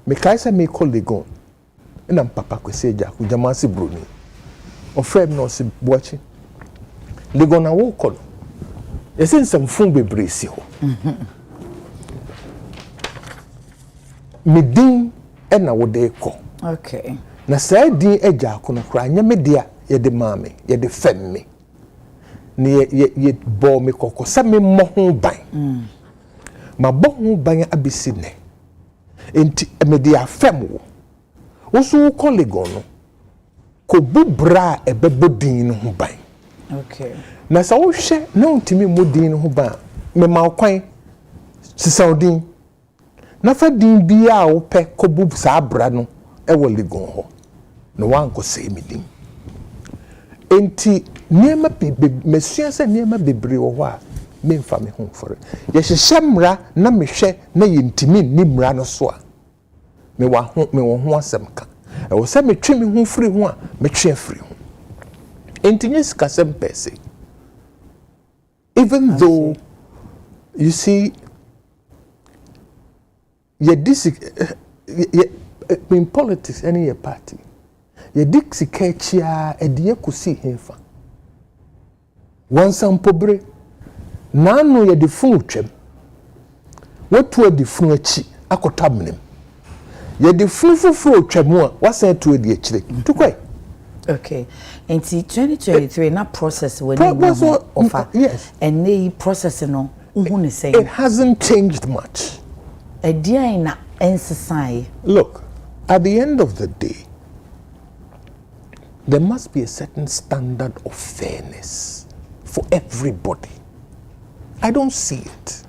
me kaisa me colleague na papa kwese ja ku jamasi broni o frame no se boachi legon na wo ko yesen sam fun bebre si ho medin na wo de ko okay na sai din eja ko no kra nya me dia ye de mame ye de fem me ne ye bo me kokko sa me mo ho ban ma bo ho ban abisi ne enti me dia fem wo so colleague no ko bubra ebebo din no ho ban okay na sa wo hwe na ontimi mo din no ho ban me ma kwan sisaudin na fa din bia wo pe ko bub sa abra no e wo legon ho no wan ko sei me din enti niema mesua se niema bebre wo ho a me mfa me ho fore ye hyehyemra na me hwe na yentimi ni mra no so a me wo ho asem ka e wo se me twe me ho firi ho a me twe firi ho enti nyes kasem pese even though you see in politics any a party ye dixi kechia edie kusi hefa wansan pobre nanu ye de funu twem watu adi funu achi akotamnem ye de funu fufuru twem a wasan tu adi achire tukwai okay enti 2023 na process when you offer yes and the process no uhune say it hasn't changed much edie na ensesai look at the end of the day there must be a certain standard of fairness for everybody. I don't see it.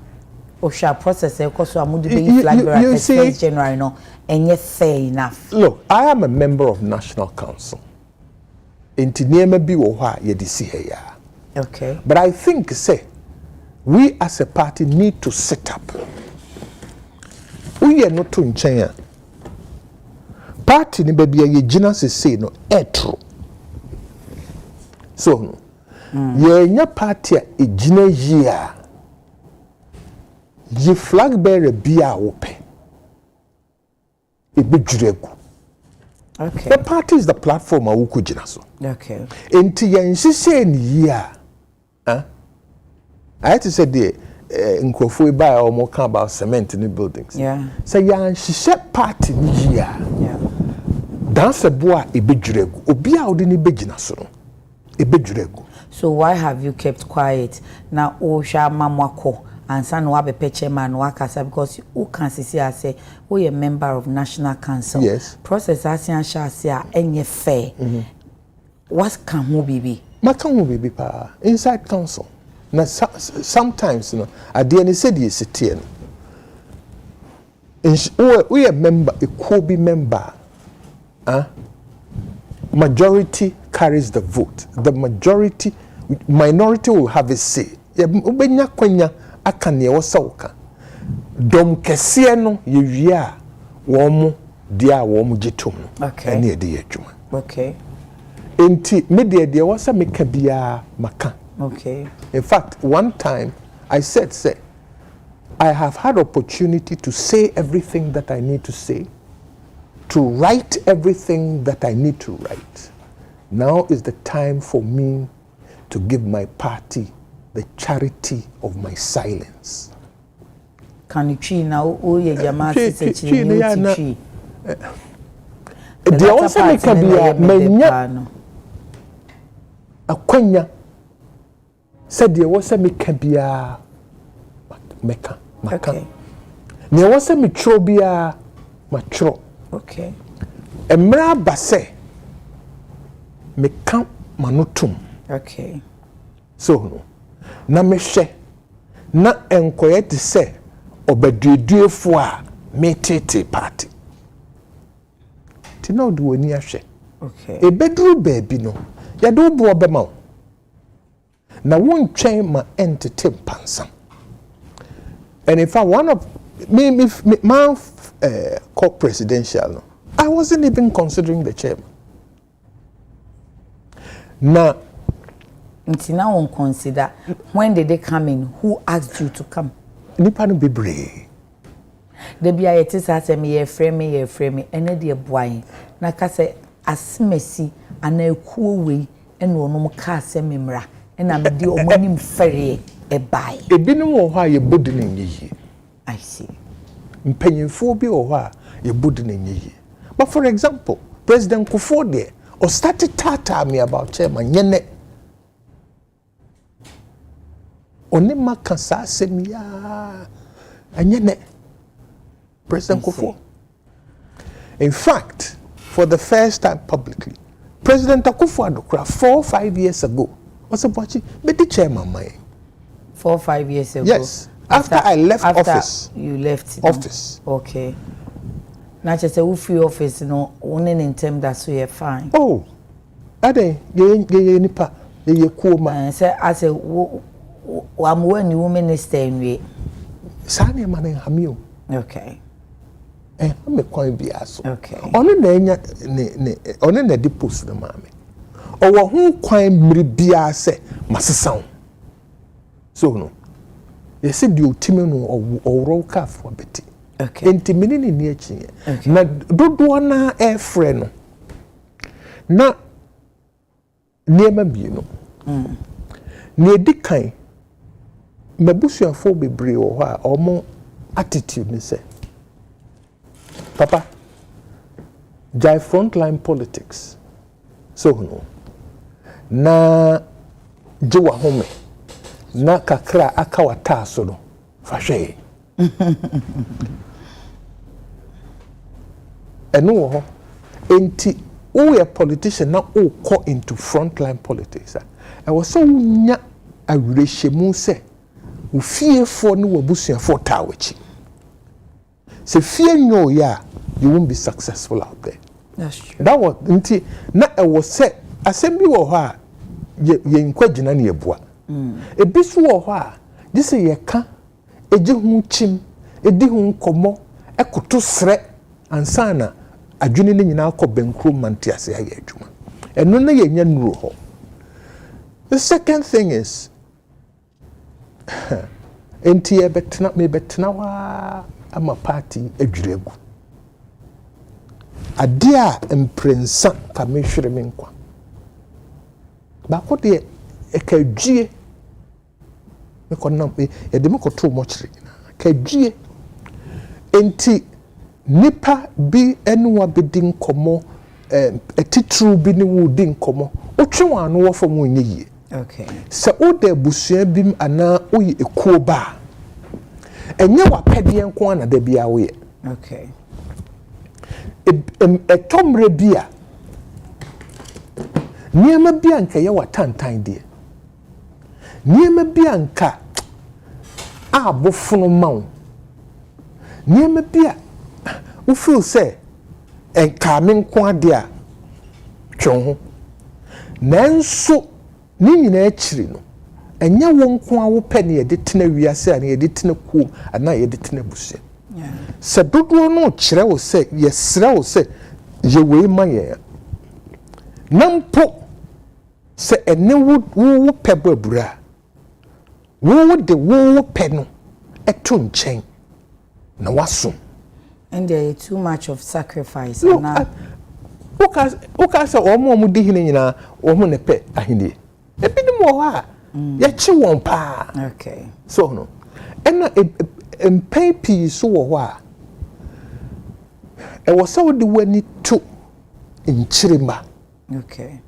Osha process because amudi be flag bearer at 1st January no enye fair enough. Look, I am a member of National Council. Enti niema bi wo ho a ye de si he ya. Okay. But I think say we as a party need to sit up. We are not to nchen a party ni baby ye gina se say no etro. So ye nya party e gina yia ye flag bearer bia wo pe e be dwuregu. Okay. The party is the platform a wo ko gina so. Okay. Enti ye nhise ni yia I had to say the nkrofo buy or more about cement in the buildings. Yeah. So yan nhise party ni yia. Yeah. Dance boa e be dwuregu. Obi a wo de ni be gina so no. So why have you kept quiet now? Osha mamwako and son wabe chairman wakasa because you can see say we a member of National Council. Yes. Process asian shasia enye fair. What can who be? Maka who be pa inside council. Now sometimes you know at the end said yes it we a member a could be member. Majority carries the vote. The minority will have a say. Ubenya kwenya akane wosawoka. Dom kese no yewia wo dia wo jitom no. Okay. Ene ede adwuma. Okay. Enti me de wasa meka bia maka. Okay. In fact, one time I said say I have had opportunity to say everything that I need to say, to write everything that I need to write. Now is the time for me to give my party the charity of my silence. Can you chi now o ye jamasi se chi ni chi. The also make a menya akwanya said there was a mekabia meka maka. Okay. There was a mitrobia matro. Okay. Emra base meka manutum. Okay. So no. Na mehwe na enkoye te se obadueduefo a metete party. Ti na odu oni ahwe. Okay. E bedru baabi no. Ya do bo obema wo. Na wontwen ma entity pansam. And in fact one of me co-presidential no, I wasn't even considering the chairman. Now until now on consider when did they come in? Who asked you to come? Nipa no bebre. The be I it is as a me frame ene de boy na ka se asemesi ana ekuo we ene onom ka asem mra ena me di omonim fere e bai ebinom wo ha ye bodi na nyiyi I see mpanyimfo bi wo ha ye bodi na nyiyi but for example President Kufuor there or started tata me about chairman nyene oni makasa asem ya anyene President Kufuor. In fact, for the first time publicly, President Akufo-Addo 4 or 5 years ago was about the chairman. 4 or 5 years ago. Yes. After I left office. You left office. Okay. Now just a free office, no, only in term that's so you're fine. Oh, ade ye nipa ye kuoma. Say as a I'm when you minister in we. Sane man hamio. Okay. Me kwan bi aso. Okay. Ono na enya ne ono na di post na maame. Owo hu kwan mmiri bia se masesan. So no. Yesi di otime no owro ka fo beti. Okay. Enti menini ni achi. Na dodo na airfre no. Na niema bi no. Ne di kan mabusuafo bebre wo ha omo attitude ni se Papa, jai frontline politics. So no. Na jiwa home. Na kakra akawa taso no. Fashe. Eno wo. Enti uwe politician na uko into frontline politics. I was so nya awreshemu se ufiefo ni wabusuafo tawechi. Se fear no ya you won't be successful out there. That's true. That was nti na e was say assembly wo ho a ye nkwagina na yebua. Ebisu wo ho a gise ye ka eje hu chim edi hu nkomo ekoto sre ansana adwene ne nyina akọ bankro mantiase aye adwuma. Eno na ye nya nuro ho. The second thing is enti e betena wa ama party adwiregu adia emprensa ka mehwere me nkwa ba ko de ekadwie me konam e de me koto mo kire kadwie enti nipa bi enwa bedi nkomo etitru bi ni wo di nkomo otwe anu wo fam onye yie okay se o de busua bim ana oyi ekuo ba enye wa pede enko ana da bia wo ye okay etomre bia niema bia nka ye wa tantan de niema bia nka abofunu mawo niema bia wo feel say enka me nko ade a twon ho nanso ni nyina akiri no enya wo nko a wo pɛ ne ye de tena wiase a ne ye de tena kuom ana ye de tena busia se dodo no kire wo se ye sre wo se ye wei ma ye nampo se ene wo pɛ babura wo de wo pɛ no eto nchen na waso and there is too much of sacrifice no, na oka se omo di hine nyina omo ne pɛ ahine ebi ni mo ha ye chi won pa okay so no ena mpepi so wo ho a e wo se wo de wani to nchirima okay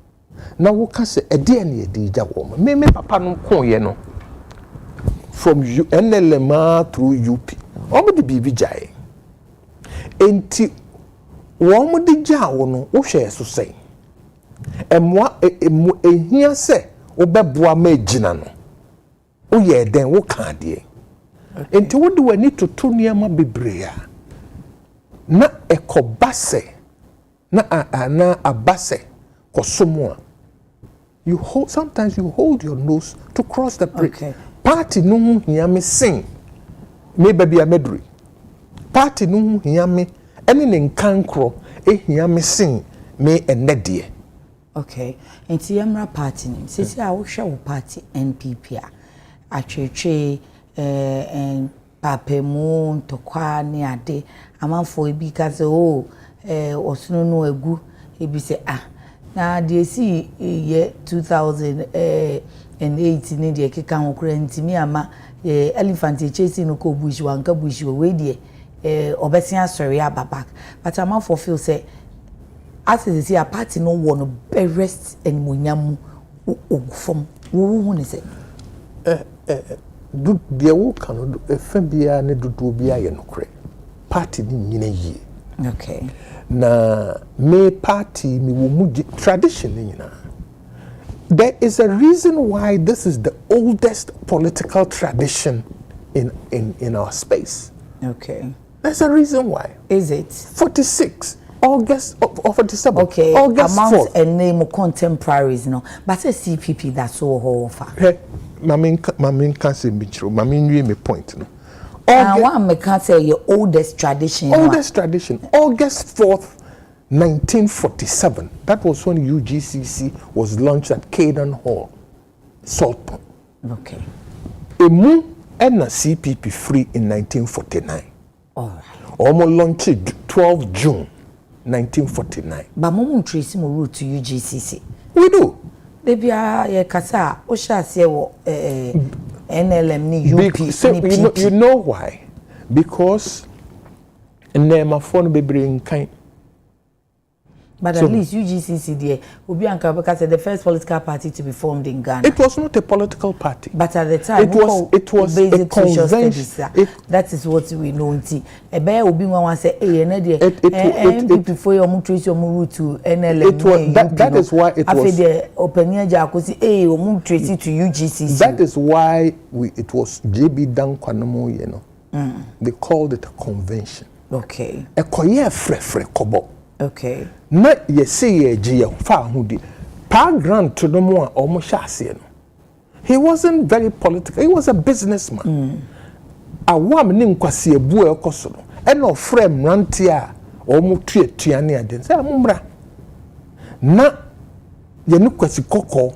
na wo ka se ede na ye di ja wo me papa no ko ye no from NLM through UP omo de bibi jae enti wo mo de ja wo no wo hwe so sei emwa ehia se wo beboa ma gina no wo ye den wo ka de enti wo de wani toto niama bebre a na ekobase na ana abase kosomo a you hold sometimes you hold your nose to cross the bridge okay. Party no hu hia me sing me baby amedri party no hu hia me ene ne nkankro ehia me sing me enede okay enti yamra party nim sisi a wo hwe wo party NPP a atwetwe papemu ntokwa ne ade amanfo ebi ka se o osunu no agu ebi se na de si ye 2008 ni de keka ho kura ntimi ama elephant chase no ko bush wanka bush we de obesia asori ababak but amanfo feel say as is a party no one rest and munyam ogufom wo hu ne say de wo kan do efa bia ne dodo bia ye nokre party ni nyina yie okay na me party me wo mu tradition ni nyina. There is a reason why this is the oldest political tradition in our space. Okay, there's a reason why. Is it 46 August or 47? Okay, August amongst 4th. a name of contemporaries, no, but a CPP that's so whole far. Hey, Mamin can't say Mitchell. Mamin, you me point. No. One can't say your oldest tradition. Oldest tradition. August 4th, 1947. That was when UGCC was launched at Canaan Hall, Saltpond. Okay. Emu and CPP free in 1949. All right. Almost launched 12 June 1949. But Momo trace mo route to UGCC. We do. Baby, ye kasa o sha se wo NLM ni UP ni PP. You know why? Because nema phone be bring kind. But at least UGCC there Obi Anka said the first political party to be formed in Ghana. It was not a political party. But at the time it was a convention. That is what we know. Ebe Obi wan say na there MPP for your trace your route to NLM. That is why it was. After the opening jakosi trace to UGCC. That is why it was JB Dankwanomo, you know. They called it a convention. Okay. A koye frefre kobo. Okay. Na ye say ye ji fa hu di pa grant to no mo a omo hye no. He wasn't very political. He was a businessman. Awam ni nkwase ebu e koso no. E no frame ranti a omo tuatuane ade. Say amumra. Na ye no kwasi kokko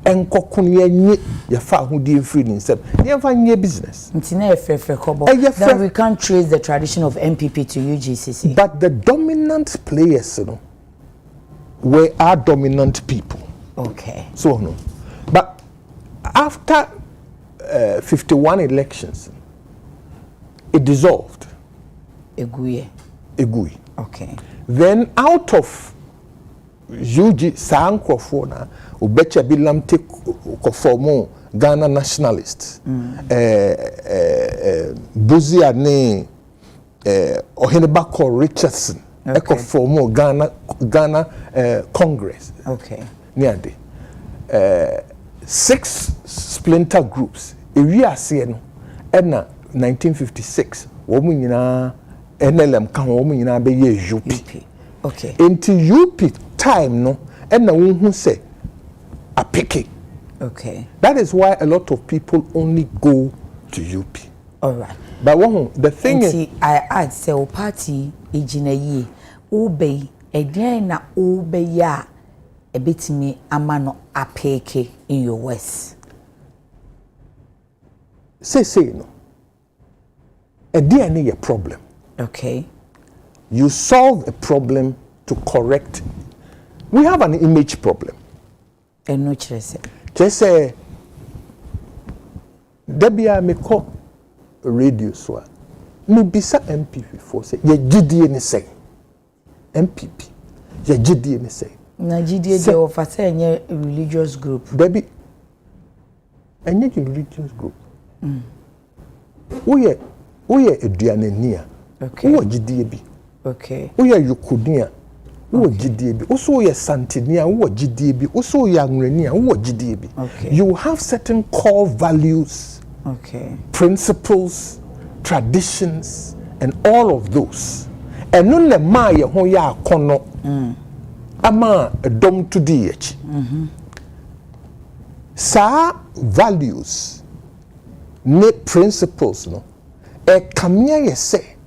enkokun ye nye ye fa hu di free ni nsem. Ye fa nye business. Ntina efrefre kobo. Then we can't trace the tradition of MPP to UGCC. But the dominant players, you know, were our dominant people. Okay. So no. But after 51 elections, it dissolved. Egui. Okay. Then out of UG Sankrofona, Ubecha Bilam take Kofomo Ghana nationalists. Buzia ne Ohenebako Richardson. Okay. Kofomo Ghana Congress. Okay. Near 6 splinter groups. Area CN Edna 1956. Woman NLM kan woman yina be ye UP. Okay. Into UP time no and na who say a picky. Okay. That is why a lot of people only go to UP. All right. But the thing is, I add say o party ejina yi obey edian na obey ya ebetimi amano apeke in your west. Say no. Edian is a problem. Okay. You solve a problem to correct. We have an image problem. And no chese. Just say Debia me call radio so. Me bisa MPP for say ye GDA ni say. MPP. Ye GDA ni say. Na GDA dey offer say any religious group. Debi any religious group. Oye eduanania. Okay. Wo GDA bi. Okay. Oye yukudia. Wo GDA bi. Oso ye santinia wo GDA bi. Oso ye angrenia wo GDA bi. Okay. You have certain core values. Okay. Principles, traditions, and all of those. And no le ma ye ho ya kono. Ama dom to DH. Sa values, ne principles no. E kamia ye se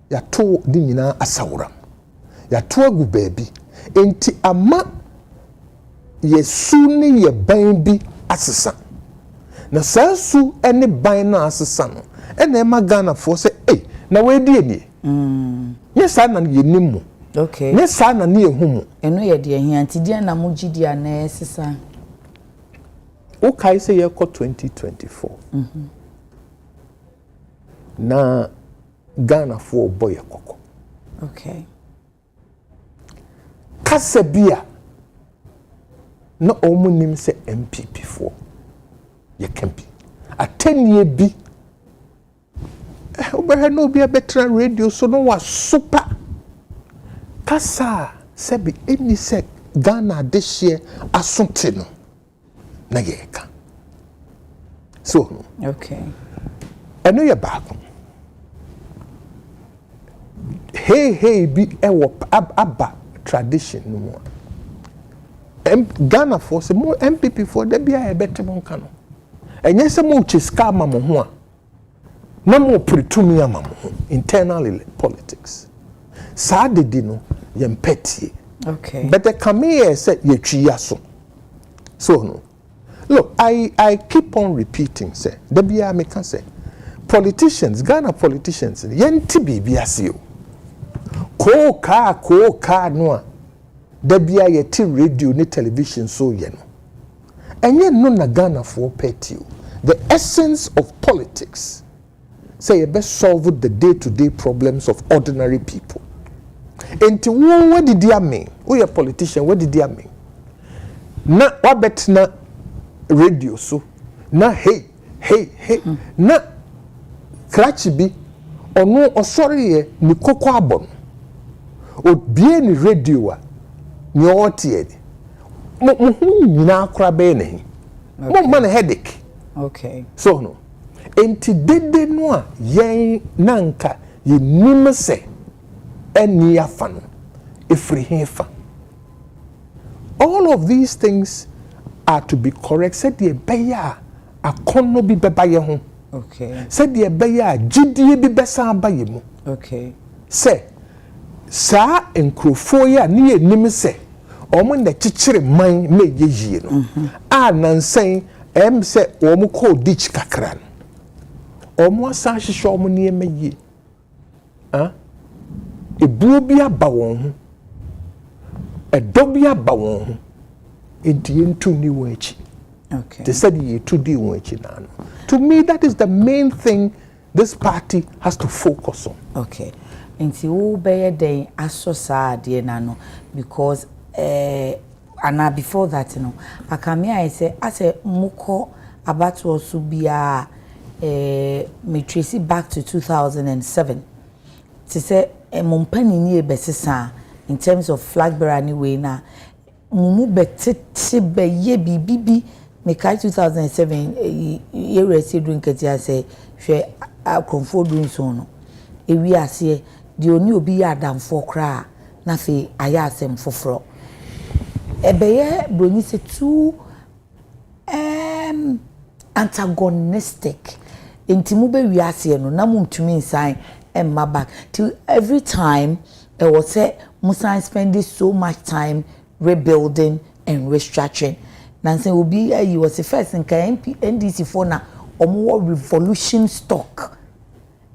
ya to di nyina asawram. Ya to agu baby. Enti ama ye su ni ye ban bi asesa. Na sa su ene ban na asesa no ena ema Ghana for say eh na we die nie yes na ye nimu okay yes na ne ehumu eno ye de ehia ntidi na mo gidi ana esesa o kai say ye 2024 na Ghana for boy koko okay kasabia na omunim se MPP for ye campi atenie bi obehe no bi a better radio so no was super kasa sebi eni se Ghana this year asonte no na ye ka so okay eno ye back hey bi ewo abba tradition no more Ghana for se more MPP for there be a better mon kano enye se mo chiska ma mo ho a na mo pretumi ama mo internal politics sa de no ye mpeti okay but the come here say ye twi aso so no look I keep on repeating say there be a me can say politicians Ghana politicians ye nti bibia se o ko ka no a da bia ye ti radio ni television so ye no enye no na Ghana for petty the essence of politics say you best solve the day-to-day problems of ordinary people enti what did you mean we a politician what did you mean na wabet na radio so na hey na krachi bi onu osori ye ni koko abon o bie ni radio a ni otie mo nyina akora be na mo man headache okay so no enti dede no a yen nanka ye nimse eni afa no efri hefa all of these things are to be correct said the beya akono bi beba ye ho okay said the beya gidie bi besa ba ye mu okay say sa enkrofo ya ne nimse omo na chichire man me yeyie no a nansen em se omo ko ditch kakra no omo asa hihye omo ne emaye ebuo bi aba won ho edo bi aba won ho enti entu ni won achi okay they said ye to di won achi na no to me that is the main thing this party has to focus on okay enti wo be den aso saa de na no because and before that no akame I say ase muko abato so bia me trace back to 2007 to say mompani ni ebesesa in terms of flag bearer anyway na mumu betete be ye bibibi me kai 2007 ye resi drink tia say hwe akonfo dun so no ewi ase de oni obi ya adamfo kra na fe aya asem foforo ebeye broni se too antagonistic intimu be wi ase no na mumtumi nsan emma back till every time it was say musa spending so much time rebuilding and restructuring nansen obi he was the first in NDC for na omo revolution stock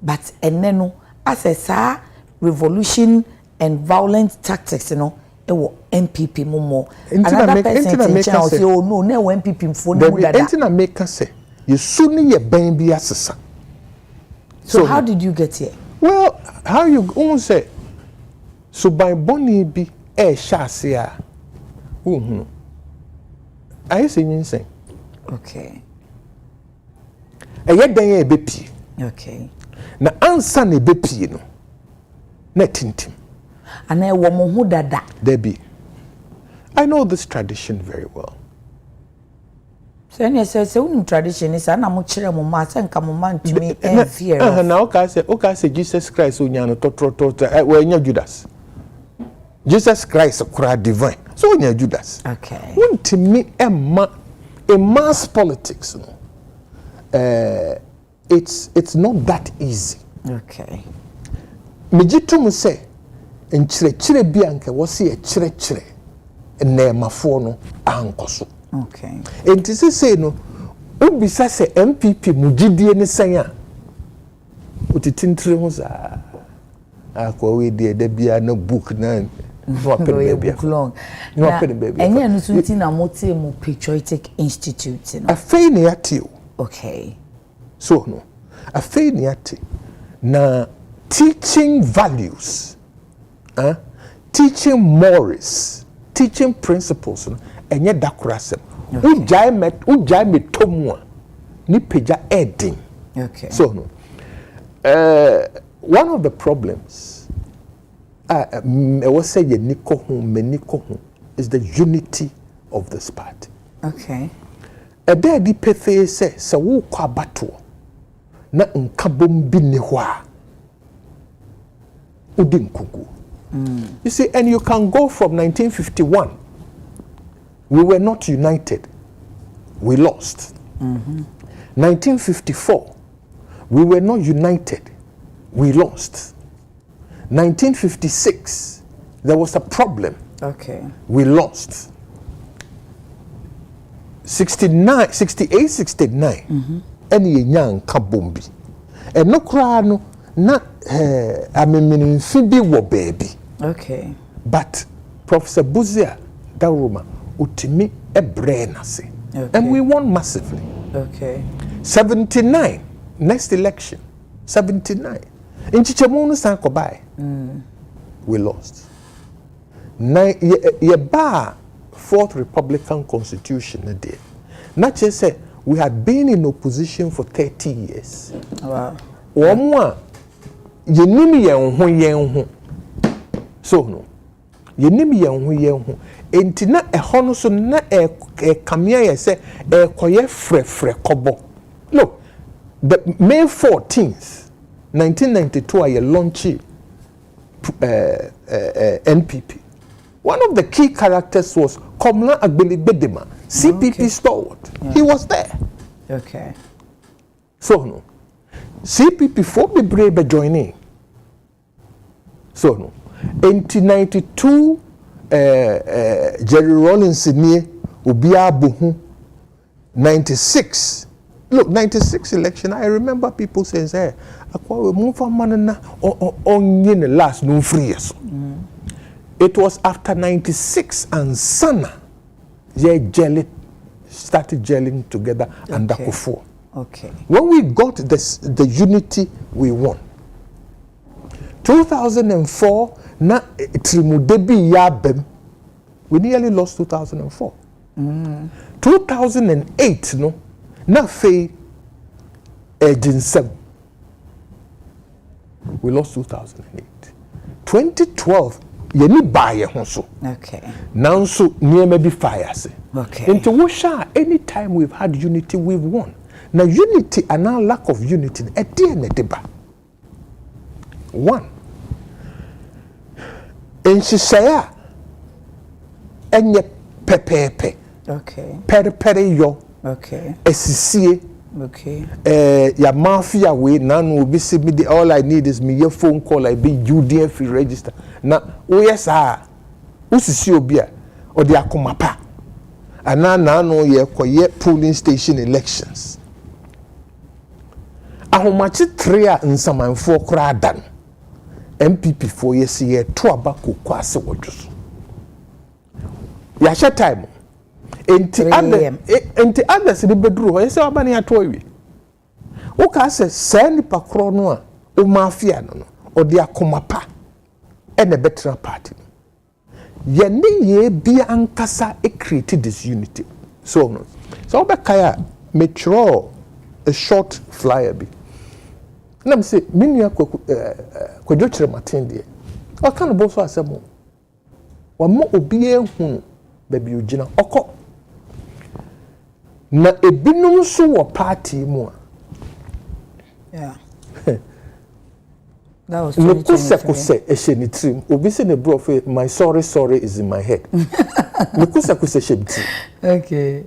but eneno as a revolution and violent tactics you know ewo MPP momo another person in channel say oh no na MPP mfo no dada entina make say you suni ye ban bi asesa so how did you get here well how you go say so by boni bi shase a uhunu I say nyin okay eye dan e bepi okay na ansa na bepi no na tintim ana ewo mo hu dada Debbie I know this tradition very well so any say unim tradition is na mo kire mo ma say nka mo man tumi fear na o say Jesus Christ onya no totroto we nya Judas Jesus Christ kura divine so onya Judas okay untimi emma in mass politics no it's not that easy okay mejitum say enchire bia nke wo se e chire ennemafo no ankoso okay enti say no ubisa se MPP mugidie ni sen a utitintire ho za akwa we de bia na book na no pen baby long no pen baby enye no sunti na mote mu patriotic institute no afei ne yate okay so no afei ne yate na teaching values teaching morals teaching principles no enye dakurasem ujai metomwa ni peja edin okay so no one of the problems I was saying meniko is the unity of this party. Okay. A day di pethe se wo kwa bato na nkabom bi ne ho a udin kugu. You see, and you can go from 1951. We were not united. We lost. 1954. We were not united. We lost. 1956, there was a problem. Okay. We lost. 68, 69. Any young kabombi. And no crano, na I mean, Phoebe wo baby. Okay. But Professor Buzia Daruma utimi a brain ase. And we won massively. Okay. 79, next election. 79. In Chichamono Sankobai, we lost. Ye bar Fourth Republican Constitution there. Not just say we had been in opposition for 30 years. Wow. Omwa ye nimi yen so no ye nimi yen enti na ehɔ no so na kamea ye say koye frefre kobo. Look, the May 14th 1992 I launched NPP. One of the key characters was Komla Agbeli-Bedema, CPP stalwart. Yeah. He was there. Okay. So no, CPP for the brave joining. So no, in 1992, Jerry Rawlings ni Ubia Buhu. 96. Look, 96 election, I remember people saying, hey, we move from manana on the last no free years. It was after 96 and Sana, started gelling together under Kufuor. Okay. When we got the unity, we won. 2004, na Trimudebi Yabem, we nearly lost 2004. 2008, no, na Faye Ejinsem. We lost 2008. 2012, yeni baye honso. Okay. Now so near maybe fire say. Okay. Into Wusha, anytime we've had unity, we've won. Now unity and now lack of unity, a dear deba. One. And she say, and ye pepe. Okay. Pere yo. Okay. Esisie. Okay. Ya mafia way none will be me the all I need is me your phone call I be UDF register. Na yes usisi obia or the akomapa. And now no ye koye polling station elections. Ahomachi 3 in some 4 kradan. MPP 4 years ye 2 abako kwase wojuso. Ya time. Enti others in the bedroom, I say, Abani atoy. Oka say, send pakrono, o mafia no, or the akomapa, and a better party. Ye be ankasa created this unity. So no. So Obekaya may draw a short flyer be. Let me say, Minya Kojotre Matindi. I can't both assemble. One more obie who baby Eugenia Oko. Na ebinum so wo party mu. Yeah. That was Mekuse esheni trim. Obi se ne bro fe my sorry is in my head. Mekuse shebti. Okay.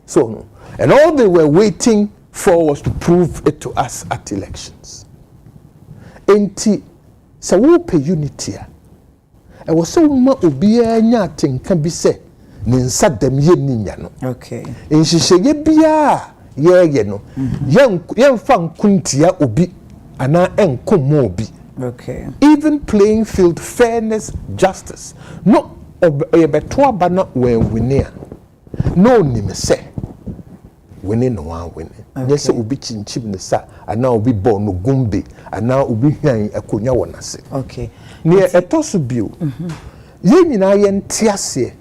So no. And all they were waiting for was to prove it to us at elections. Enti se wo pe unity a. E wo se ma obi anya atenka bi se ninsa dem ye ninya no. Okay. Nhihye bia ye no. Ye mfa nkuntia obi ana enkomo obi. Okay. Even playing field fairness, justice. No obeto aba na when winning. No nim say winning no one winning. Yes, obi chinchim ne sa ana obi ball no gumbe ana obi hwan akonya wonase. Okay. Ne etoso bio. Ye nyina ye ntiase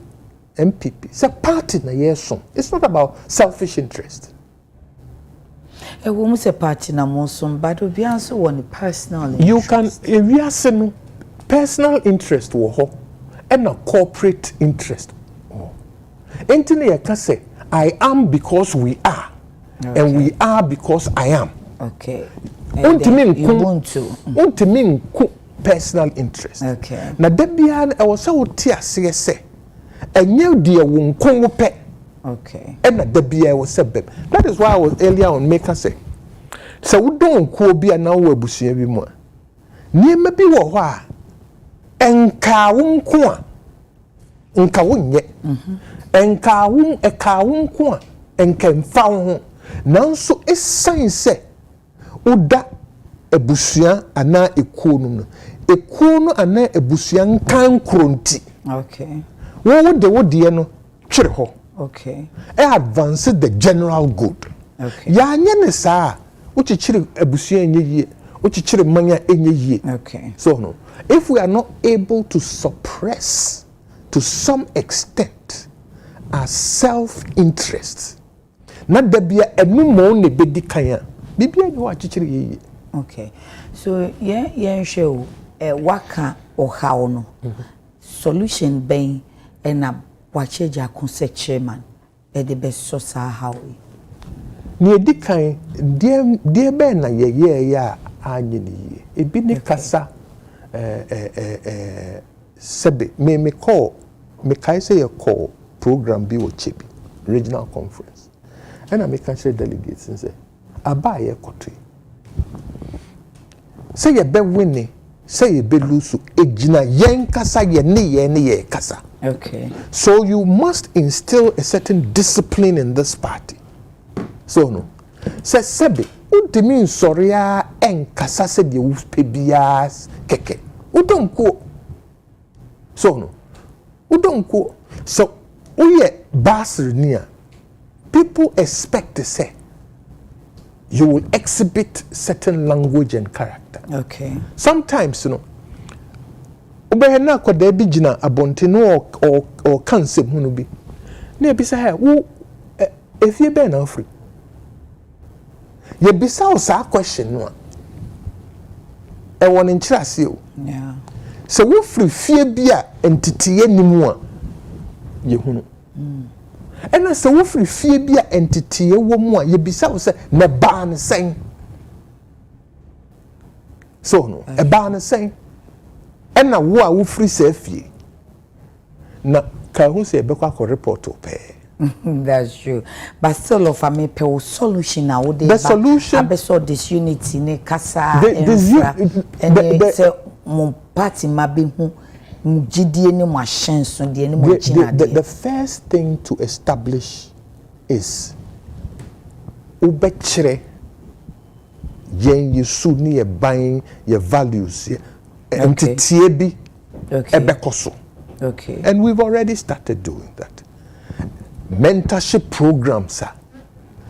MPP. It's party na yeso. It's not about selfish interest. A woman's a party na monson, but we also want a personal interest. You can, if we are saying personal interest and a corporate interest. Anything you can say, I am because we are, and we are because I am. Okay. Ultimate personal interest. Okay. Na debian I was so tia say, and you dear won't come pe. Okay. And at the beer was said, that is why I was earlier on making say. So we don't call be an hour bushing every more. Near maybe what and kawun kwa and kawun yet and kawun a kawun kwa and can found now so it's sign say uda a bushia and na a kono and na a bushian can crunty. Okay. What would the wood dear no chirho? Okay. I advance the general good. Okay. Ya nyene sa uchi chiri ebusia enye uchi chiri manya enye. Okay. So no, if we are not able to suppress to some extent our self-interest, na debia enu mo ne bedi kanya. Bibia ni wa chichiri ye. Okay. So yeah show waka or how no solution being and wacheja konse chairman e de beso sa hawi ni edikan die be na ye ya anye ni e bi ne kasa sebe me call me kai say a call program bi wo chebi regional conference and I make share delegates and say aba ye koto say ye be winning say ye be lose ejina yen kasa ye ne kasa. Okay. So you must instill a certain discipline in this party. So no. Say sebe, udimi soria enkasa se de upebias keke. Udonko. So no. Udonko. So uye basri niya. People expect to say you will exhibit certain language and character. Okay. Sometimes, you know, ubehena kwa debi jina abontino or kansem hunu bi. Ne bisa he wo efie be na ofri. Ye bisa o sa question no a. E won nchirase o. Yeah. So wo free fie bi a entity enimu a ye hunu. Ena se wo free fie bi a entity wo mu a ye bisa o se na ba ne sen. So no, e ba ne sen. Ena wo a wo free se fie. Na ka hu se be kwa report pe. That's true. But still of a me pe solution na wo dey. The solution abeso disunity ne kasa the se mo party ma be hu mugidie ne mo ahyenso de ne mo china de. The first thing to establish is ubechre yen yesu ni ye ban ye values entity bi ebekoso. Okay. And we've already started doing that. Mentorship programs are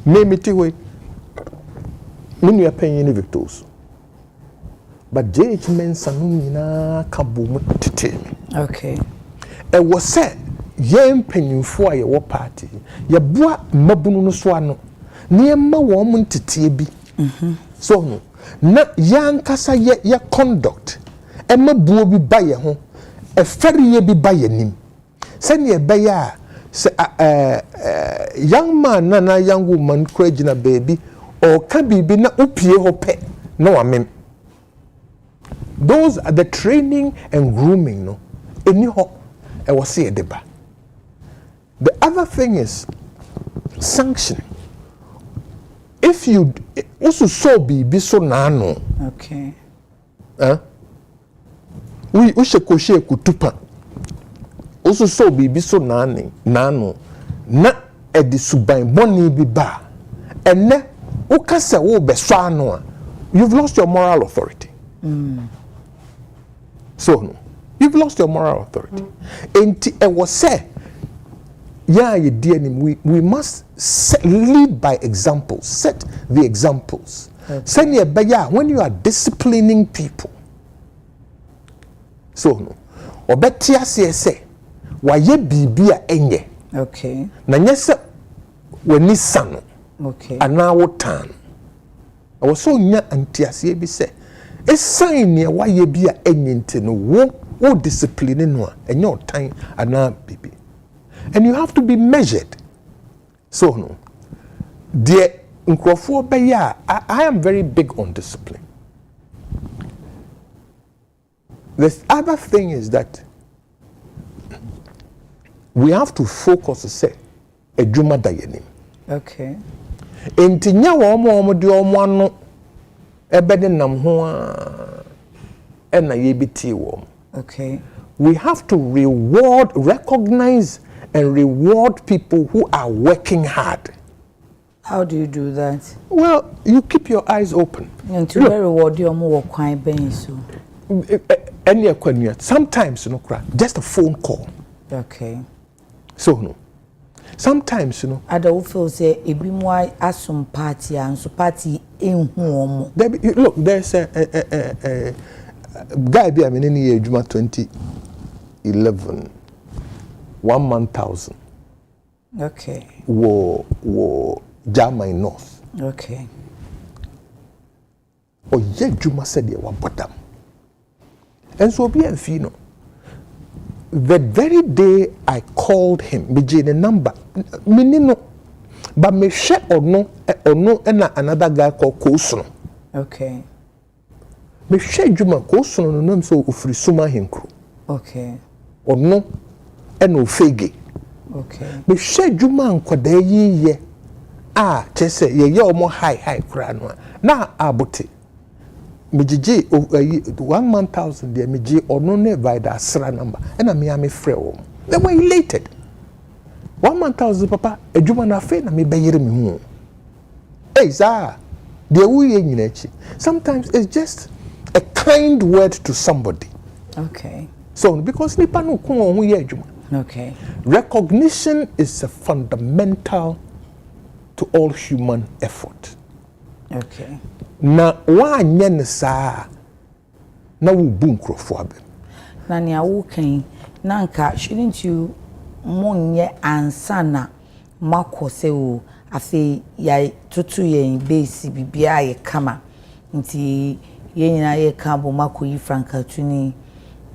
memiti we minu ya penye victors. But JH Mensa na kabumu tete. Okay. E was said yen penyimfo a ye wo party ye boa mabunu no so ano ne ma wo mun tete bi. So no na yankasa ye conduct e mabuo bi ba ye ho e feriye bi ba ye nim se ne be ya young man na young woman kwagina baby or can be na upie hope no amem. Those are the training and grooming no any ho e was say deba. The other thing is sanction. If you also so be so nano. Okay. We ushekoshe kutupa. Also so be so nano na edi suban boni bi ba. Ene ukase wo be so ano a you've lost your moral authority. So no, you've lost your moral authority. And it was said, we must lead by examples, set the examples. When you are disciplining people, so no, obetia say, waye bibia enye. Okay. Na nyese weni sano. Okay. Ana wotan. I was so nya antiasie bi say, e sign ne waye bia enye nti no wo discipline no enye otan ana bibi. And you have to be measured. So no. Dear nkrofo be ya, I am very big on discipline. The other thing is that we have to focus to say ejuma dayeni. Okay. Enti nya wo de omo ano ebede nam ho a na yebiti wo. Okay. We have to recognize and reward people who are working hard. How do you do that? Well, you keep your eyes open. And to reward you more quite ben so. Sometimes just a phone call. Okay. So no. Sometimes Ada wo feel say ebi mo asum party and so party enhu omo. Look, there's a guy be in year Juma 2011 1,000. Okay. Wo Jamai North. Okay. Oh yeah, Juma said you were bottom. And so be and fino. The very day I called him, me the number, me no, but me share or no, and another guy called Kosono. Okay. Me share Juma Kosono no name so ufri suma hinkru. Okay. Or no, and no fege. Okay. Me share Juma nkwada ye. Chese ye omo high kura no. Na abote. Mijiji 1,000 there miji ono ne vida asra number and me am frɛ wo. They were elated. 1,000 papa ejuma na fe na me beyere me hu. Hey za de wuye nyina chi. Sometimes it's just a kind word to somebody. Okay. So because nipa no ko hu ye ejuma. Okay. Recognition is a fundamental to all human effort. Okay. Na wa nye saa na wo bu nkrofo abem na ne awo kan na nka shouldn't you monye ansana makose o afi ya tutu yen base bibia ye kama nti ye nyina ye ka bo makoyi frankatuni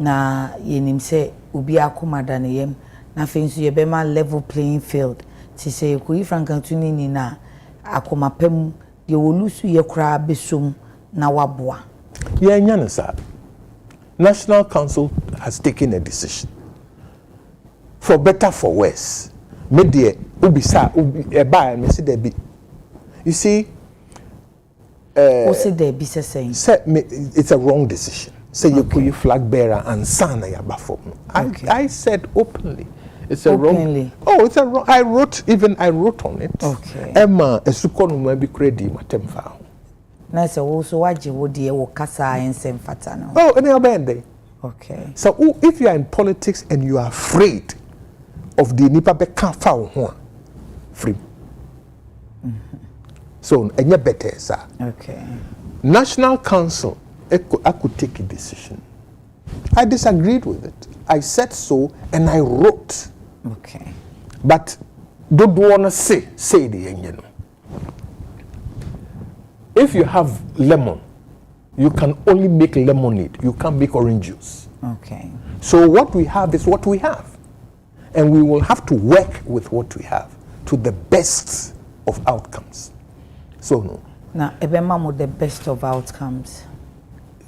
na yenim se obi akomada ne yem na fe nso ye be ma level playing field ti se koyi frankatuni ni na akomapem ye wolusu ye kra besom na waboa. Yeah, nyanasa. National Council has taken a decision. For better, for worse. Media ubisa eba me say there be. You see, say there be saying. It's a wrong decision. Say you put your flag bearer and sana ya bafom. I said openly. It's a openly. Wrong. Oh, it's a wrong. I wrote on it. Okay. Emma esukonu mabi kredi matemfa. Na se also waje wodi e wo kasa ensem fata no. Oh, any obende. Okay. So if you are in politics and you are afraid of the nipa be kan fa ho free. So enye better sir. Okay. National Council I could take a decision. I disagreed with it. I said so and I wrote. Okay. But don't want to say the engine. If you have lemon, you can only make lemonade. You can't make orange juice. Okay. So what we have is what we have. And we will have to work with what we have to the best of outcomes. So no. Now, ebema the best of outcomes.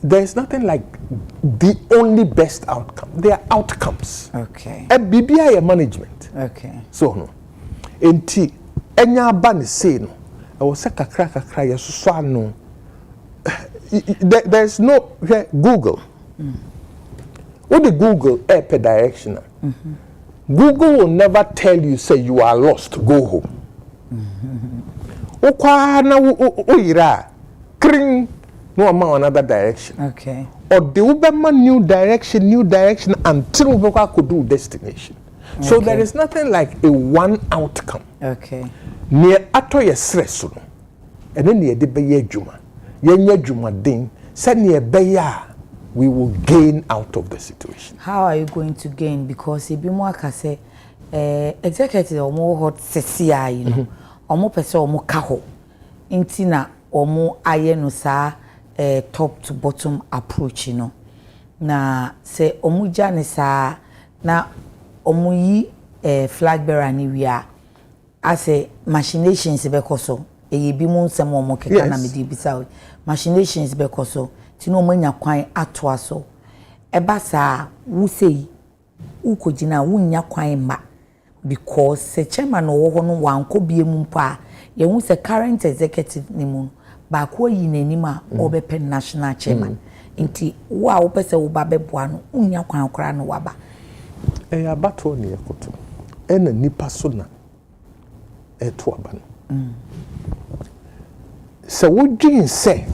There is nothing like the only best outcome. There are outcomes. Okay. A BBI management. Okay. So no. Enti enya ba ne say no. I was kakra yeso no. There's no Google. What the Google app direction. Google will never tell you say you are lost, go home. Okwa na o ira kring no amount another direction. Okay. Or the Uberman new direction until we could do destination. So there is nothing like a one outcome. Okay. Near atoye stress no. And then near the beye juma. Yenye juma ding. Said near beya. We will gain out of the situation. How are you going to gain? Because if you want to say, executive or more hot CCI, you know, or more person or more kaho, intina or more iron sa top to bottom approach, you know. Na say omuja ne sa na omuyi flag bearer ni we are as a machinations bekoso e bi mu nsem omo keka na medi bisa machinations bekoso ti no manya kwan atoa so eba sa wo sei ukojina wunya kwan ma because se chairman wo ho no wanko bie mu mpa ye hu se current executive ni mu ba ko yi nanim a obepe national chairman nti wo a wo pese wo ba beboa no unya kwan kora no waba ya bato ne yakoto ena nipa so na eto aba no se wo dwin se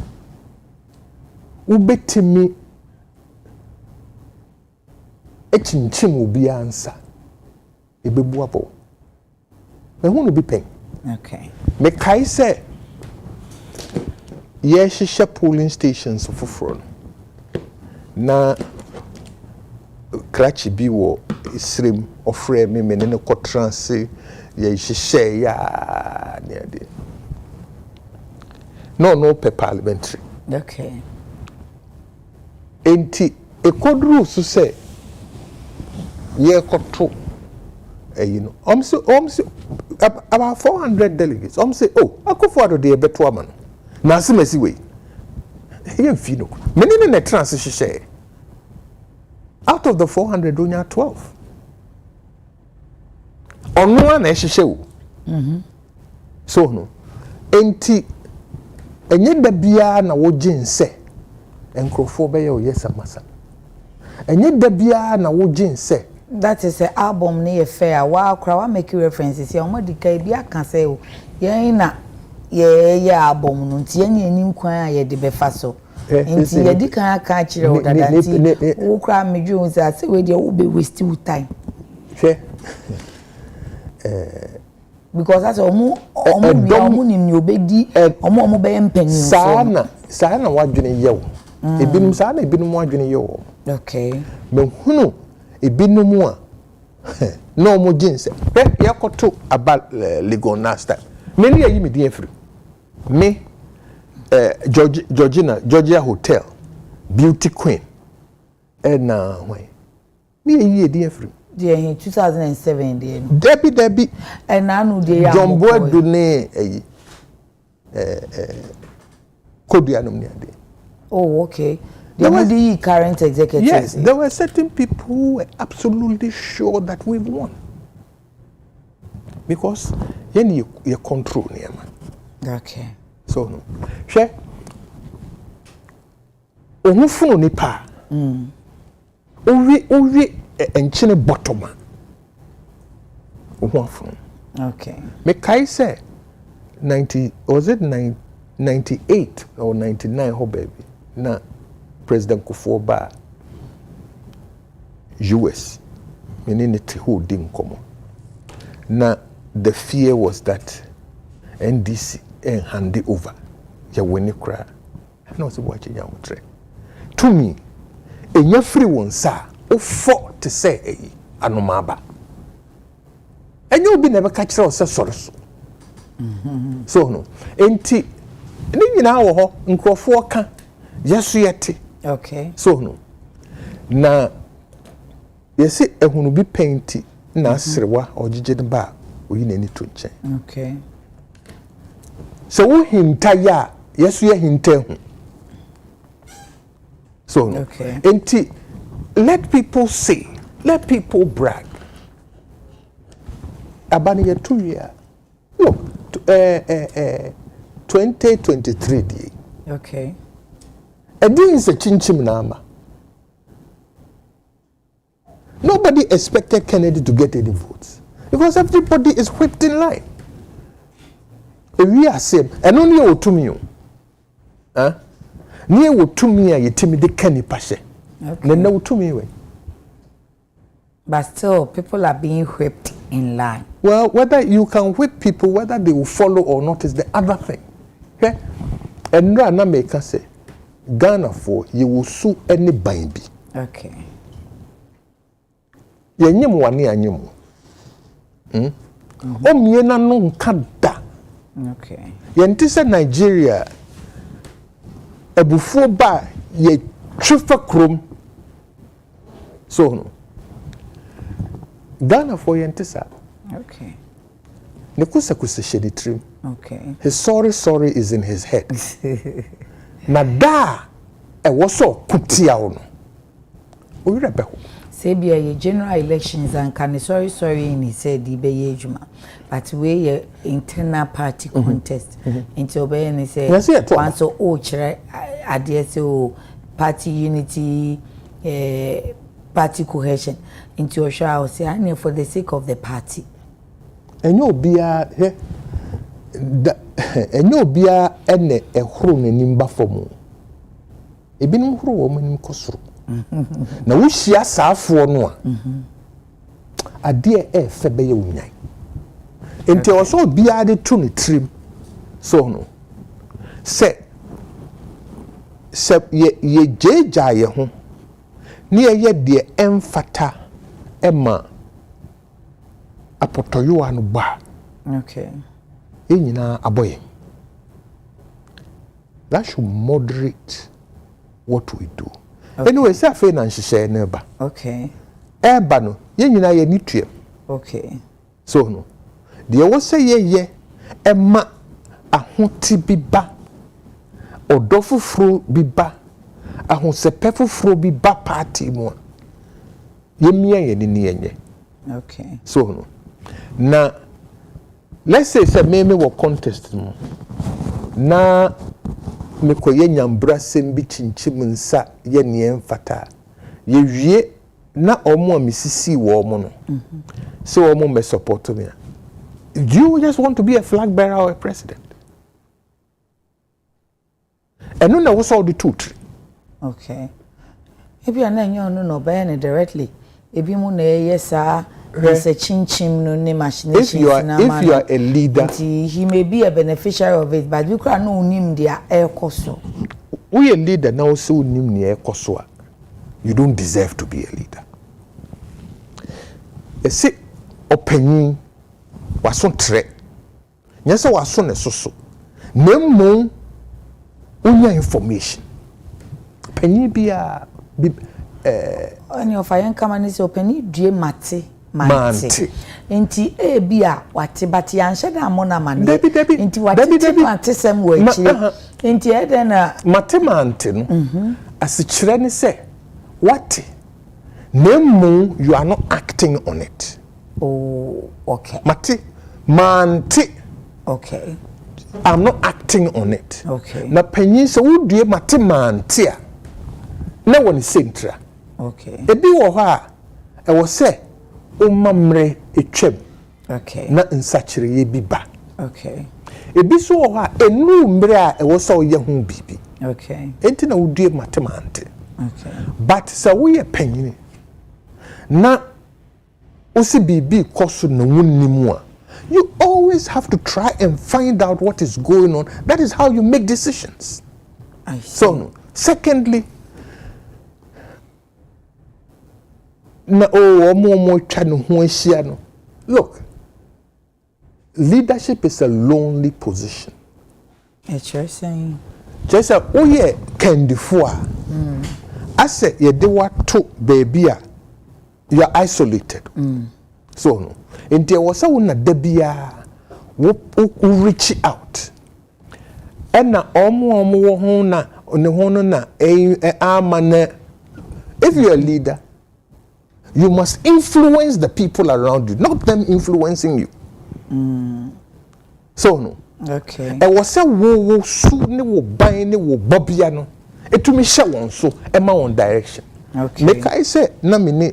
wo betimi echinchim obi ansa ebebu apo me hu no bi pen okay me kai se ye hihye polling stations foforo na krachi bi wo isrem ofre me ne ko transe ye hihye ya ne ade no per parliamentary okay enti ekodru so se ye koto you know about 400 delegates say oh akofo de beto ama no na se masi we ye mfi no meni ne trans hihye out of the 400 onya 12 onu na hihye wo so no enti enye da bia na wo jinse enkrofo be ye oyesamasa enye da bia na wo jinse that is a album near fair wa kra wa make references ya omodi kai bia kan say o ye na ye album no nti ye ni kwan a ye de befa so nti ye di kan aka kire o dada nti wo kra medwu say we dey wo be waste time because that's omo ni obedi omo be mpanyin saa na wadwene yew ebinum saa na ebinum wadwene yew okay me hunu ebinum a no mo jinse yakoto about Legon last time many ayi me din free me Georgia Hotel Beauty Queen and when me ayi din free in 2007 there Debbie and nanu dey John Boedu ne ayi Kodianum ne ade oh okay the current executives. Yes, there were certain people who were absolutely sure that we've won. Because you control near man. Okay. So no. Share. Omufuno nipa. Owi enchine bottom. Omufuno. Okay. Me kai say 98 or 99 ho baby. Na President Kufuor US meaning holding common. Now the fear was that NDC and hand it over. Ya when cry. I know so watching ya tre. To me, in your free one sir, o fought to say anomaba. And you'll be never catch us so. So no. Enti ni na wo ho nkrofo ka yeso yete. Okay. So no. Na yesi ehunu bi painti na serewa ojije de ba oyi na ni to nche. Okay. So wo hinta ya yeso ye hinta hu. So no. Okay. Enti let people say, let people brag. Abani ye 2 year. Look, 2023 day. Okay. Again is a chinchim nama. Nobody expected Kennedy to get any votes because everybody is whipped in line. If we are same, and only you to me, ne wo tumi a yetimi de kani pashe na wo tumi we. But still, people are being whipped in line. Well, whether you can whip people, whether they will follow or not is the other thing. Okay? And na make us say, Ghana for you will sue any baby. Okay. Yenyem wani anyem. O miena no nkada. Okay. Yenti se Nigeria ebufuo ba ye twifa krom. So no. Ghana for yentisa. Okay. Ne kusa shedi trim. Okay. His sorry is in his head. Na da e woso kutia ono. O yire be ho. Say be a general elections and can sorry and he said the be ejuma. But we a internal party contest. Into obey and he said once so chere adie so party unity party cohesion into your show say and for the sake of the party. Enyo bia he enyo bia ene ehoro nanim ba fomu. Ebinim horo wo manim kosoro. Na wo hia saafo no a. Ade fe be ye unyan. Enti o so bia de tu ne trim. So no. Se ye jeja ye ho. Ni ye de emfata ema apotoyo anu ba. Okay. Enyina aboye. That should moderate what we do. Okay. Anyway, say afa na nhihye na ba. Okay. Eba no, yenyina ye nitue. Okay. So no. De wo say ye ema ahoti biba. Odofufro biba. Ahosepe fufro biba party mo. Yemia ye ni yenye. Okay. So no. Na let's say me wo contest mo. Na me koye nyambra sembi chinchim nsa ye ne emfata. Ye wie na omo misisi wo omo no. So omo me support me. Do you just want to be a flag bearer or a president? And no was all the truth. Okay. If you are not no buy directly. If you mo na yesa there's a chinchim no ne machinations. If you are a leader, he may be a beneficiary of it, but you can no nim their air koso. We a leader now so nim ni air koso. You don't deserve to be a leader. A say opinion was on tre. Yes, I was on a so. Nemo unya information. Penny be a on your fire come and is open due mate. Mante. Inti bia wate but yanshe da mona mane. Inti wate mate sem we chire. Inti eden na mate mante no. Asichire ni se wate. Nemu you are not acting on it. Oh, okay. Mate mante. Okay. I'm not acting on it. Okay. Na penyin se wo due mate mante a na woni sentra. Okay. Ebi wo ha e wo se umamre etwem. Okay. Na nsachire ye biba. Okay. Ebi so wo ha enu mre a e wo se wo ye hu bibi. Okay. Enti na wo due matemante. Okay. But so wo ye panyini. Na usi bibi koso na wonnimu a. You always have to try and find out what is going on. That is how you make decisions. I see. So no. Secondly, na omo twa no ho ahia no. Look, leadership is a lonely position. It's you're saying. Just oh yeah, kendifo a. Ase ye de wato baby a you are isolated. So no. Enti e wosa wona da bia wo reach out. Na omo wo ho na ne ho no na amane. If you are a leader, you must influence the people around you, not them influencing you. So no. Okay. E was say wo su ne wo ban ne wo bobia no. Etumi hye won so e ma won direction. Okay. Make I say na me ne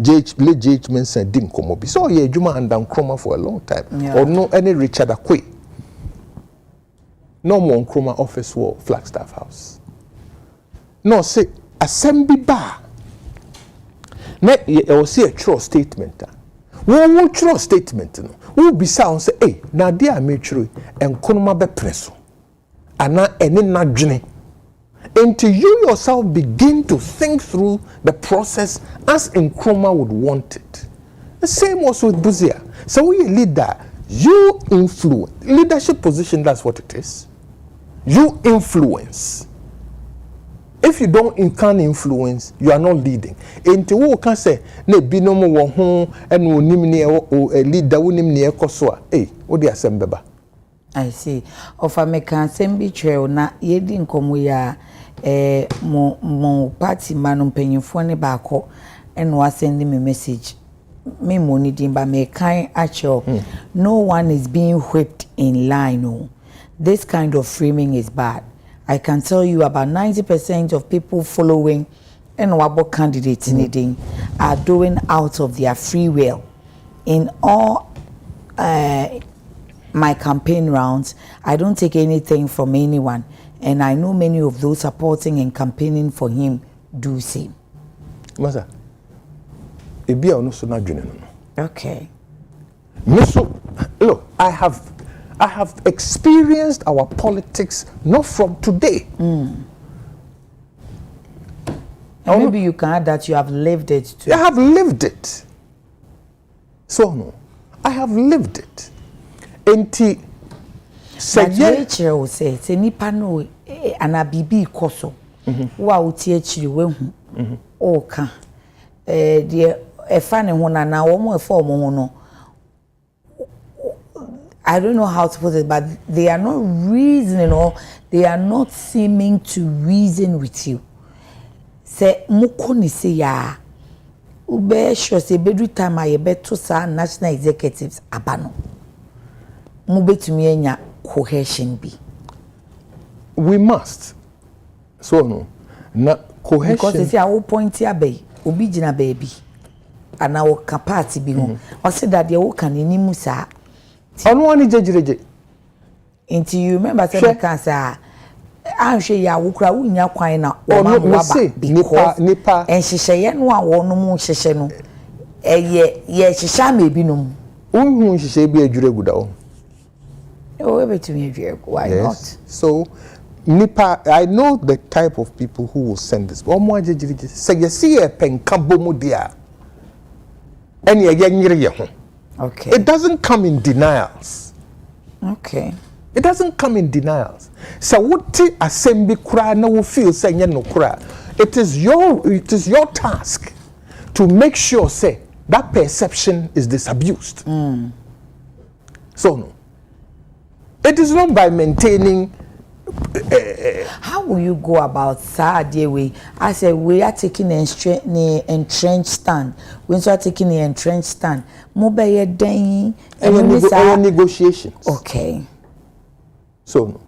JH Mensa din komo bi. So ye adwuma and Nkrumah for a long time. Yeah. Or no any Richard Akwe. No more Nkrumah office war Flagstaff House. no say assembly ba na e say a true statement wo true statement no wo bisa on say na de a metru enkonoma be preso ana ene nadwene until you yourself begin to think through the process as Nkrumah would want it. The same also with Buzia. So we a leader, you influence. Leadership position, that's what it is. You influence. If you can't influence, you are not leading. Until we can say, ne binomo wo ho and wo nimni a leader wo nimni e koso a what dey asembeba. I see. Of America assembly trail na yedi nkomo ya mo party manu mpanyimfo ne baako and was sending me message. Me money dimba me kind actual. No one is being whipped in line. No. This kind of framing is bad. I can tell you about 90% of people following and wabo candidates in are doing out of their free will. In all my campaign rounds, I don't take anything from anyone, and I know many of those supporting and campaigning for him do same. Masa, ebi a ono so na dwene no. Okay. Look, I have experienced our politics not from today. Maybe you can add that you have lived it too. I have lived it. So no, I have lived it. Enti Adekye will say, "Se nipa no anabibi koso. Wa uti echiri wehu. Oka. De efa ne ho na wo mo efa omo ho no. I don't know how to put it, but they are not reasoning or they are not seeming to reason with you. Say muko ni se ya ube sure say bedru time aye beto sa national executives abano. Mu betumi enya cohesion bi. We must. So no. Na cohesion because they say awo point abey obi gina baby. Ana wo ka party bi ho. O say that dey wo kan nimu sa. Ono ani jejireje. Until you remember say cancer ahwe ya wukura wunya kwan na o ma waba nipa enhyehyeye no a wo no mu hyehye no ye hyehya ma ebinom unhu hyehye bi adwure guda o we betumi adwure why not so nipa I know the type of people who will send this omo ajejireje say you see a penka bomu dia ene ye nyire ye ho. Okay. It doesn't come in denials. Okay. It doesn't come in denials. So what assembly kura na wo feel say no kura. It is your task to make sure say that perception is disabused. So no. It is not by maintaining how will you go about Saturday way? I said we are taking an entrenched stand. We are taking an entrenched stand. Mobile day negotiations. Okay. So no.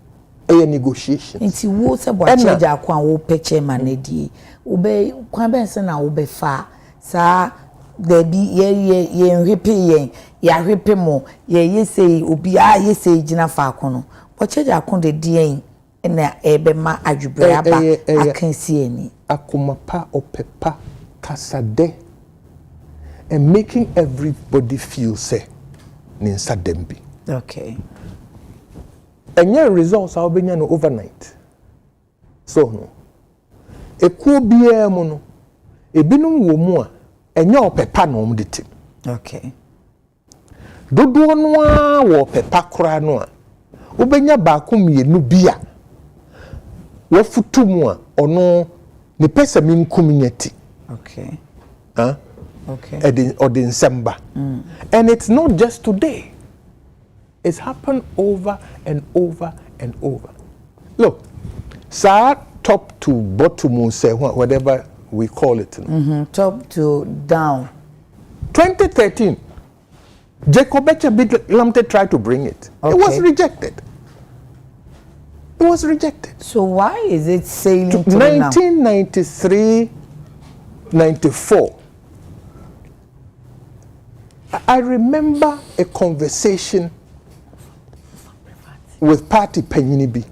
Negotiations. Inti wo se bo change akwa wo peche manedi. Ube kwan ben se na wo be fa sa there be ye nhwepe ya hwepe mo ye say obi a ye say gina fa akono. Bo change akon de die na ebe ma adwubre aba akansi ani akomapa opepa kasade and making everybody feel say ninsa dembi. Okay. And your results are being no overnight. So no. Ekuo biya mo no ebinum wo mu a enya opepa no om de tim. Okay. Dodo no a wo opepa kora no a obenya ba ko mienu bia wo futu mu a ono ne pesa mi nkuminyati. Okay. Huh? Okay. Odin Semba. And it's not just today. It's happened over and over and over. Look, sa top to bottom, say whatever we call it. Top to down. 2013, Jacob Lamte tried to bring it. Okay. It was rejected. It was rejected. So why is it sailing to 1993, 94. I remember a conversation with Party Penyinibi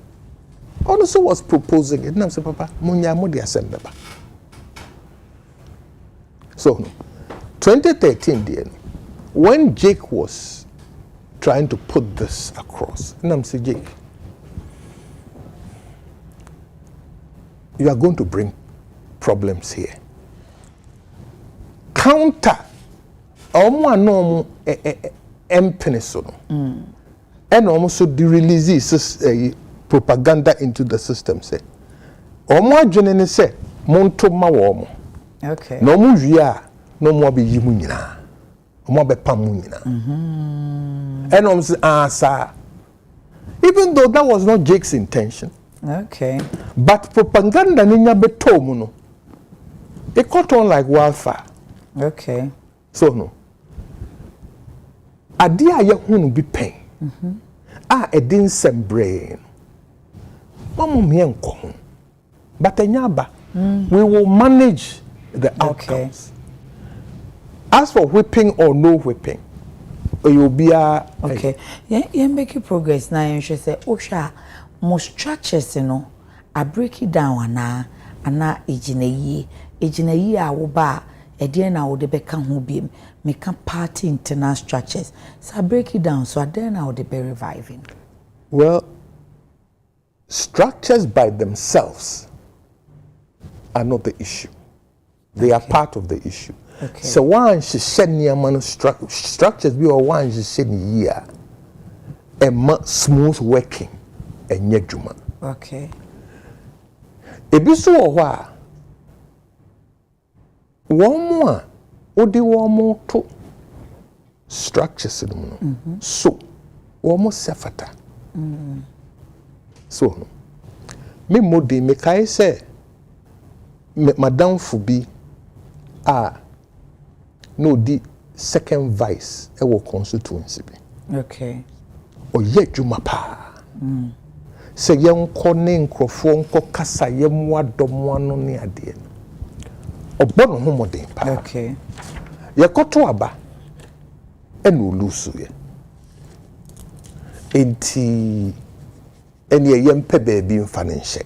also was proposing it. Nam say, Papa, munya mo di asembeba. So, 2013, dear, when Jake was trying to put this across, Nam say, Jake, you are going to bring problems here. Counter, no empenisono, and almost the release propaganda into the system. Say, Omo say, Monto Mawomo. Okay. No more via, no more be yimunina, more be pamunina. And almost answer, even though that was not Jake's intention. Okay. But propaganda ninya betomuno. It caught on like wildfire. Okay. So no. Adia ya hunu be pain. A din sembrain. Mamu mienko. But enyaba, we will manage the outcomes. As for whipping or no whipping, you'll be okay. Yeah, make progress now. You should say, Osha. Most structures, you know, I break it down ana ejinayi a woba ede na wo de beka ho biem make party internal structures. So I break it down so then I would be reviving. Well, structures by themselves are not the issue. They are part of the issue. Okay. So one she shed near man structures be or one she shed year a smooth working. Enye juma. Okay. Ebiso owa. Womo odi womo to structures no. So womo sefata. So me modi me kai say madam fubi no di second vice e wo constituency bi. Okay. Oye juma pa. Se yen kone nkrofo nko kasa yemwa domo no ne ade obo no homoden pa. Okay. Ye koto aba enu lusu ye enti eni yempe baabi mfa ne nhye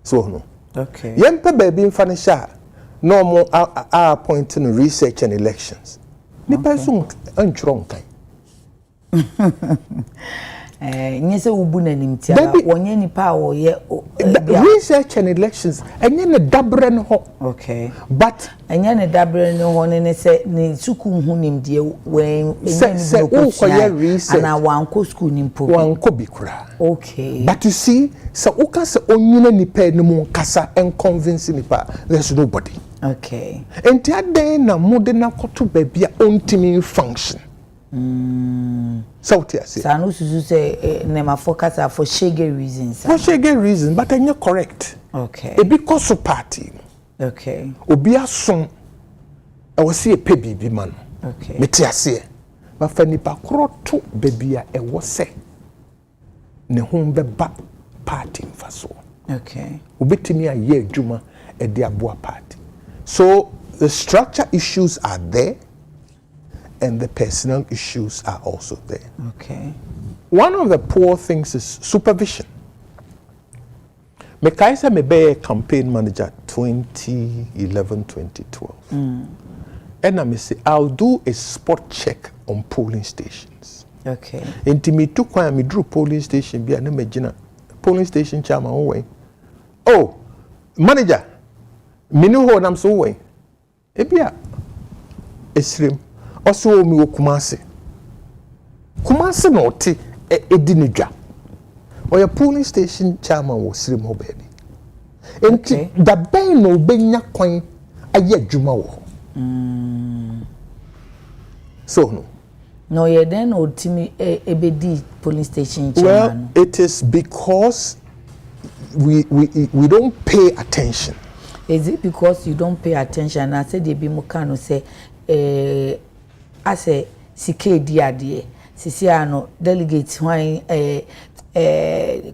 so no. Okay. Yempe baabi mfa ne hye no mo appointing research and elections ni person antwro nkan nyese ubu na nimtia wonye nipa wo ye research and elections enye ne dabre no ho. Okay. But enye ne dabre no ho ne se ne suku hu nimdie wen se ukoye research ana wanko school nimpo wanko bikura. Okay. But you see se uka se onyina nipa ne mu kasa and convince nipa there's nobody. Okay. Enti aden na mode na koto baabi a ontimi function. So what you say? Sanu susu say nema focus for shege reasons. For shege reasons, but you're correct. Okay. E because of party. Okay. Obi ason I was see a baby man. Okay. Meti ase. But for nipa kroto baby a e wo se ne ho beba party mfaso. Okay. Obetimi a ye adwuma e de aboa party. So the structure issues are there. And the personal issues are also there. Okay. One of the poor things is supervision. Mekaisa me be a campaign manager 2011-2012. And I say I'll do a spot check on polling stations. Okay. Enti me took when me drew polling station be na me gina polling station chairman way. Oh, manager, me no ho nam so way. E bia esrim also mi wo Kumasi no te edi ne dwa oya polling station chairman wo srim ho baby enti da ben no benya kwan aye adwuma wo so no ye then otimi ebedi polling station chairman. Well, it is because we don't pay attention. Is it because you don't pay attention? I said they be mukano say as a CK diade, Sisiano delegates when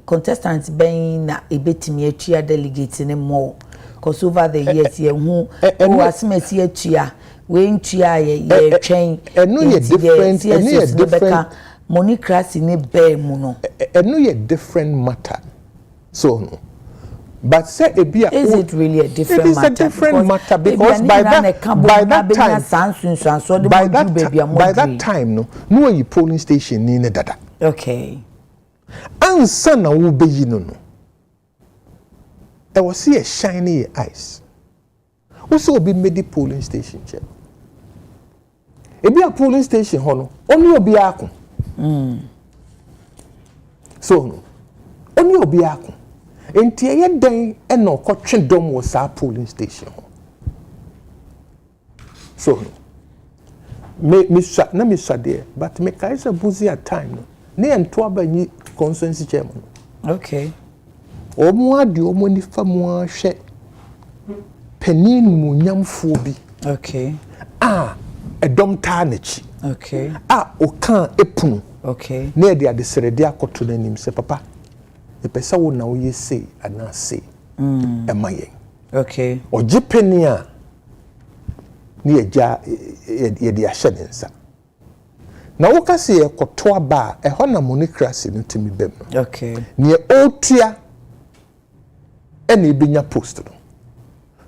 contestants being a bit me a delegates in more. Because over the years, who was messy a chia, when chia ye train, and no, you're different, monicracy ne bear mu no no ye different matter so no but say ebia is it really a different matter? It is a different matter because by that time no you polling station ni ne dada. Okay. Ansa na wo beyi no no e was see a shiny eyes wo so obi made polling station check ebia polling station ho no oni obi akon so no oni obi akon enti ye dan e no kotwe dom wo sa polling station ho so me sade but me kai say busy at time no ne ento abanyi consensus chairman. Okay. Omo ade omo ni famu ahwe penin mu nyamfo bi. Okay. Edom ta nachi. Okay. Okan epunu. Okay. Na e de adeserede akoto nanim se papa. E pesa wo na wo yese ana se. Emayen. Okay. Oje penin a ni eja ye de ahye ne nsa. Na wo ka se ye koto aba e ho na monicracy no timi bem no. Okay. Ni otua ene binya post no.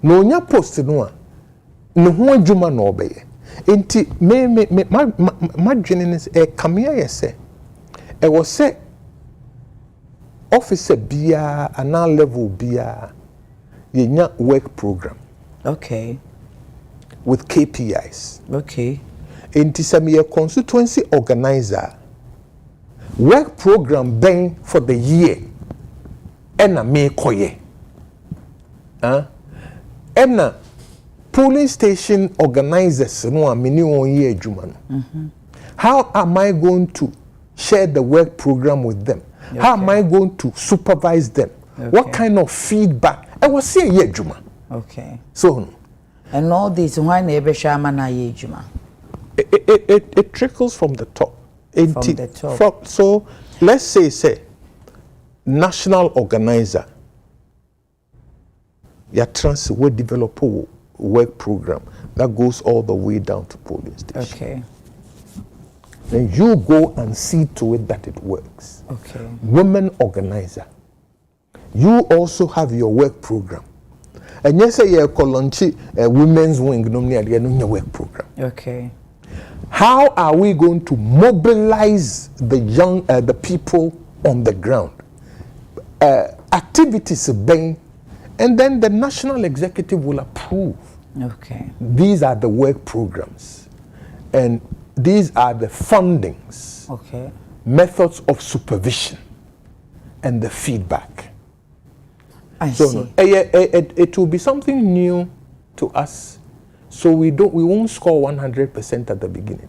No nya post no a ne ho adwuma na obeye. Enti ma dwene ne kamea ye se e wo se officer bia ana level bia ye nya work program. Okay. With KPIs. Okay. Enti some ye constituency organizer work program ben for the year ena me koye ena polling station organizers no amini won ye adwuma no how am I going to share the work program with them? Okay. How am I going to supervise them? Okay. What kind of feedback? I was say ye adwuma. Okay. So and all this why na ebe shama na ye adwuma? It trickles from the top. From the top. So let's say national organizer will develop a work program that goes all the way down to polling station. Okay. Then you go and see to it that it works. Okay. Women organizer, you also have your work program. And yes, you call launch a women's wing no work program. Okay. How are we going to mobilize the young, the people on the ground? Activities being, and then the national executive will approve. Okay. These are the work programs, and these are the fundings. Okay. Methods of supervision, and the feedback. I see. It will be something new to us. So we won't score 100% at the beginning.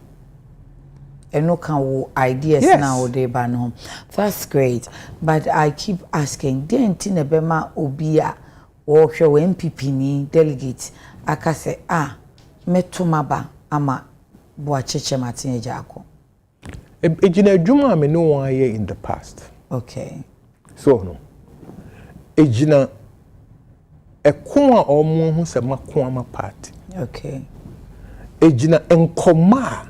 And no can ideas now they ban home. That's great. But I keep asking, didn't Bema Obia or show MPP ni delegate akase metumaba ama boacheche Martin Jako. Ejina Juma me no one year in the past. Okay. So no. Ejina ekwa omo hu se makwa ma party. Okay. Ejina enkoma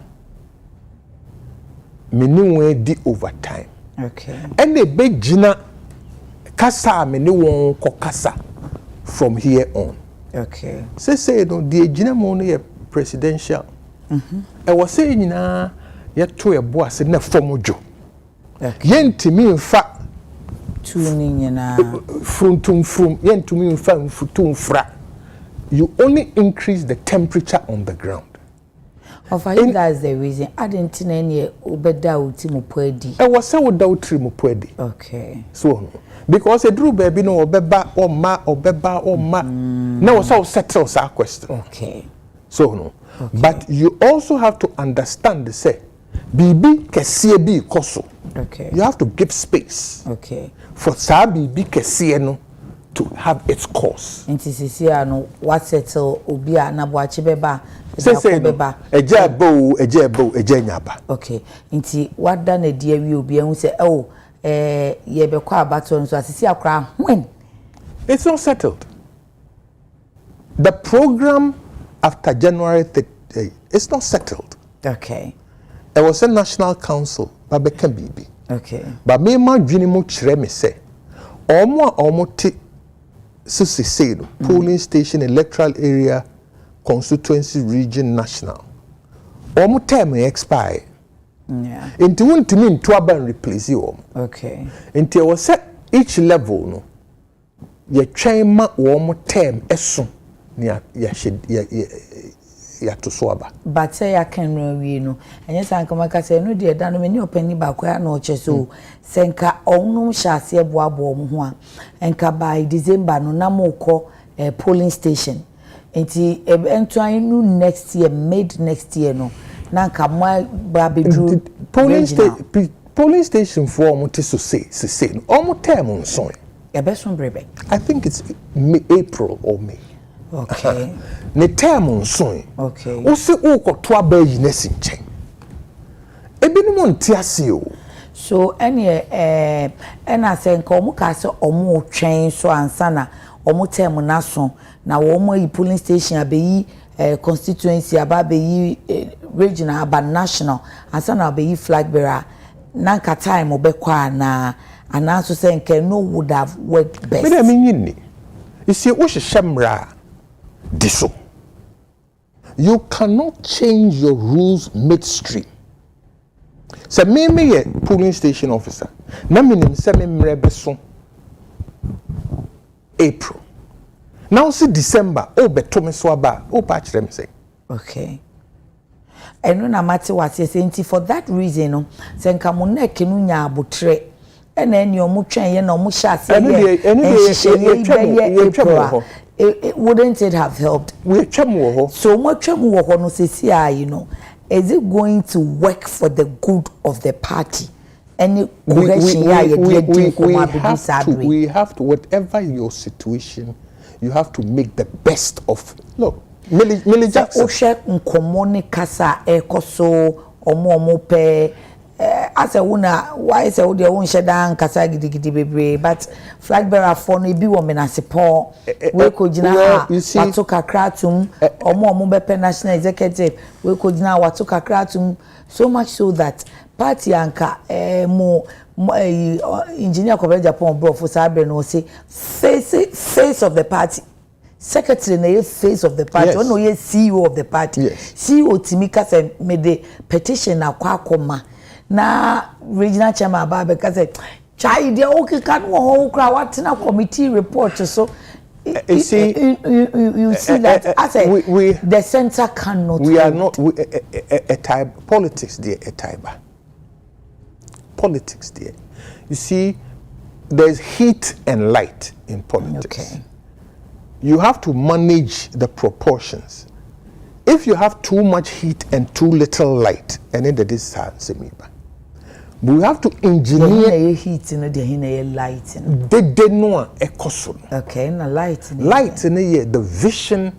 meni we di over time. Okay. And a big jina kasa meni won ko kasa from here on. Okay. Say no the ejina mo no ye presidential. E was say nyina ye to ye bo ase na fomojo. Okay. Yentimi mfa tuning nyina from yentimi mfa mfutum fra. You only increase the temperature on the ground. Of I think that's the reason. I didn't know any obeda ultimo pwedi. I was so without trimo pwedi. Okay. So because a drew baby no obeba or ma. Now so settle our question. Okay. So no. Okay. But you also have to understand the say BB KCB koso. Okay. You have to give space. Okay. For sa BB KCN to have its course. Inti sisi ano what settle obia na boache beba say beba eje nyaba. Okay. Inti what done a dear we obia hu say ye be kwa abato nso asisi akra when it's not settled. The program after January 30 it's not settled. Okay. There was a national council, but be can be. Okay. But me ma dwene mu kire me say. Omo te say polling station electoral area constituency region national. Omo term expire. Yeah. Inti wuntimi nto aba replace you. Okay. Inti was say each level no. Ye twen ma omo term eso ya to so aba. But say I can we no. Enye sanka maka say no de da no me ni opani ba kwa na oche so senka onum hyase boabo mo ho a enka by December no na mo ko polling station. Enti entwan no next year mid next year no na nka mo ba bedru polling station for mo te so say no omo term nso I think it's April or May. Okay. Ne term nso. Okay. O se o ko to aba yi na sinchen. Ebinom nte ase o. So any na say nka omo ka se omo twen so ansa na omo term na so na wo mo yi polling station abeyi constituency ababeyi regional aba national ansa na abeyi flag bearer na nka time obekwa na and also saying no would have worked best. Me mean you see what shamra diso. You cannot change your rules midstream. So me a polling station officer. Na minim se me mrebeso April. Now see December beto me so aba patch them say. Okay. And no matter what you say for that reason no senka mo na kenu nya abotre and then your mutchen, you know, mushas, wouldn't it have helped? So much more, you know, is it going to work for the good of the party? Any we have to, whatever your situation, you have to make the best of. Look, Millie Jackson. Kasa ekoso omo pe. As a wuna, why is a woody own shadan kasa gidi bebre, but flag bearer for no be woman as a paw. We could watoka kratum or more bepe national executive. We could now watoka kratum so much so that party anka more engineer coverage upon bro for Sabre no say face of the party. Secretary na face of the party, no ye CEO of the party. CEO Timika said made the petition na kwakoma. Na regional chairman Ababe said, "Chai, they okay can who crowd what na committee report so." You see that I said the center cannot. We are not a type politics there a type. Politics there. You see, there's heat and light in politics. Okay. You have to manage the proportions. If you have too much heat and too little light, and then that is semiba. We have to engineer heat in the light. They know a cost. Okay, na light. Light in the vision,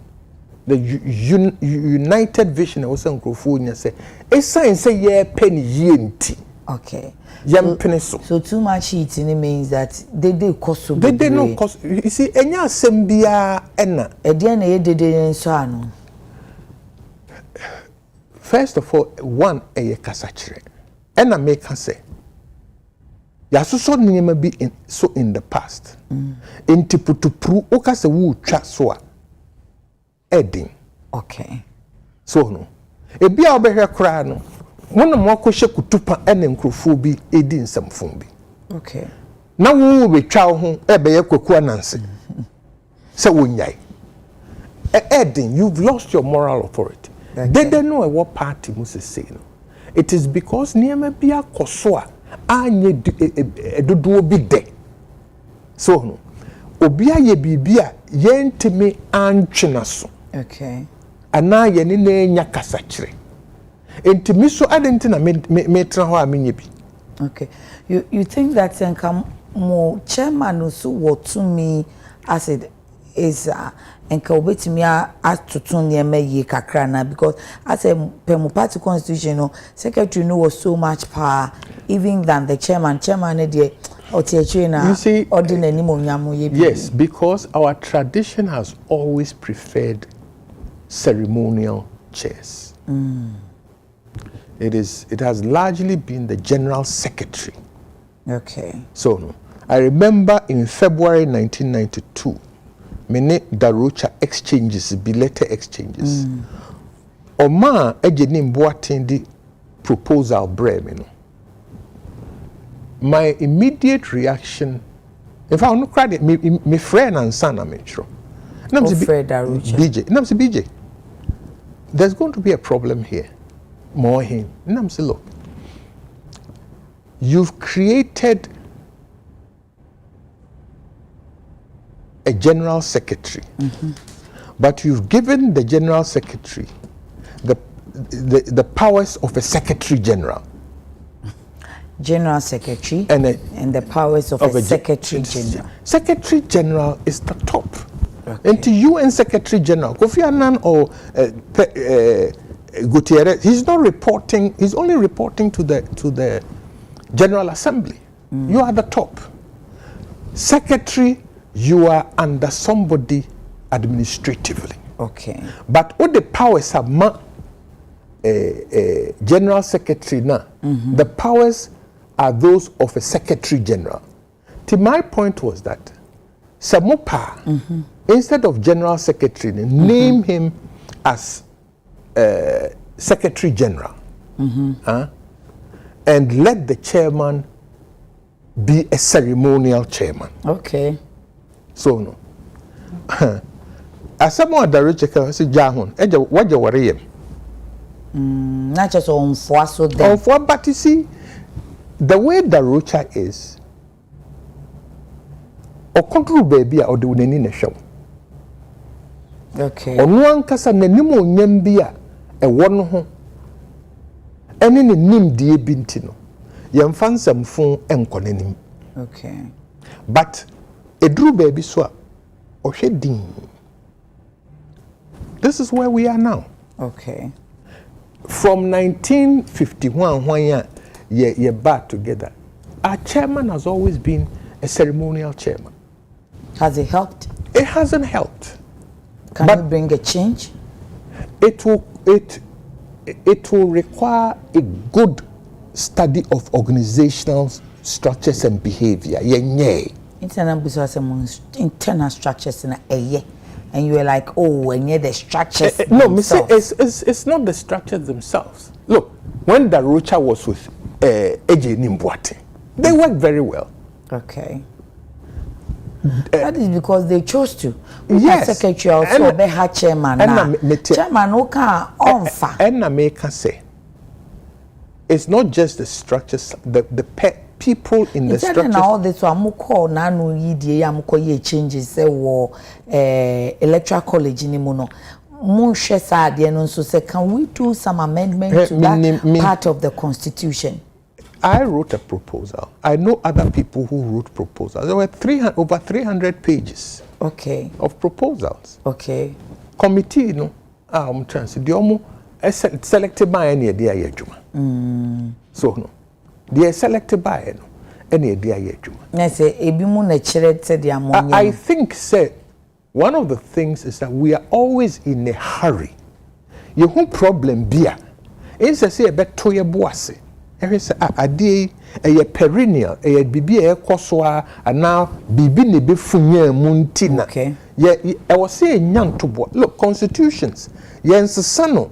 the united vision. Also, Microphone say, a sign say yeah penny yenti. Okay. So too much heat in it means that they cost. They no cost. You see, enya sembia ena. Ediana ye de so. First of all, one a kasachire. And I make her say, Yasuso name be in the past. In Tiputu, Okasa woo chaswa. Edding. Okay. So no. A be our better crano. One more question could tupa and encrophobi, edding some fumbi. Okay. Now we will be chow home, ebe kwa nancy. So when yai. Edding, you've lost your moral authority. They don't know what party must say. It is because niema bia koswa anye dodo bi de. So no. Obia ye bibia ye ntimi antwena so. Okay. Ana ye ne na nya kasachire. Ntimi so adenti na me tra ho a menye bi. Okay. You think that enka mo chairman so wotumi as it is enka obetimi atutun niema ye kakra na because as a pemu party constitution no secretary no was so much power even than the chairman dey you see ordinary monyamu ye. Yes, because our tradition has always preferred ceremonial chairs. It has largely been the General Secretary. Okay. So no. I remember in February 1992, many Darocha exchanges, letter exchanges. Oma ejenim boating the proposal breme. My immediate reaction, if I no credit, me friend and son am sure. BJ. There's going to be a problem here. More him. Namsi, look. You've created a general secretary, but you've given the general secretary the powers of a secretary general. General secretary and the powers of a secretary general. Secretary general is the top. Okay. And to UN Secretary General, Kofi Annan or Gutierrez, he's not reporting. He's only reporting to the General Assembly. You are the top. Secretary, you are under somebody administratively. Okay. But all the powers have General Secretary now. The powers are those of a Secretary General. My point was that Samopa, instead of General Secretary, name him as Secretary General. And let the chairman be a ceremonial chairman. Okay. So no. As someone that rich can say Jahon, what you worry him. Not just on for so then. But you see, the way the Rocha is, or control baby or the winning in a show. Okay. On one casa nenimo nyambia a one home. Any nim die bintino. Yam fansam phone enkonenim. Okay. But a drew baby swap or shedding. This is where we are now. Okay. From 1951, when you're back together, our chairman has always been a ceremonial chairman. Has it helped? It hasn't helped. Can you bring a change? It will require a good study of organizational structures and behavior. Internal structures in a year. And you were like, oh, and yet the structures no, it's not the structures themselves. Look, when Darocha was with Adekye Nsroma, they worked very well. Okay. That is because they chose to. Yes. Secretary also be her chairman now. Chairman who can offer. And I make say, it's not just the structures, the people in the structures. Now this one call nanu yidie amko ye changes say wo electoral college ni mu no mun hwe saade no so say can we do some amendment to that part of the constitution? I wrote a proposal. I know other people who wrote proposals. There were over 300 pages. Okay. Of proposals. Okay. Committee no trans the omo selected by any idea yejuma. So no. They are selected by any idea yejuma. Yes, ebimu na chire said the ammonia. I think say one of the things is that we are always in a hurry. You have problem beer. It's a say a beto ye boase. Every ade a perennial a bibi e kwoswa and now bibi ne be funye muntina. Okay. I was saying nyantobo. Look, constitutions. Yensano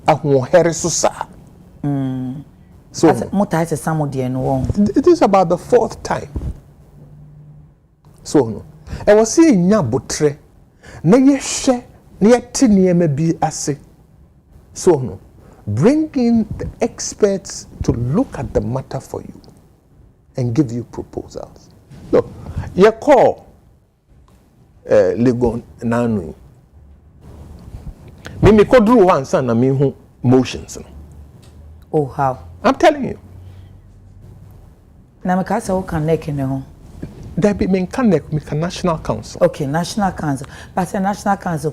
ahwohere so sa. So it is about the fourth time. So no. I was saying nyabotre. Na ye hwe na ye tiniema bi ase. So no. Bring in the experts to look at the matter for you and give you proposals. Look, you call Legon Nanu. Me kodru one son na me hu motions. Oh, how? I'm telling you. Na me ka say o connect ne ho. There be me connect with National Council. Okay, National Council. But the National Council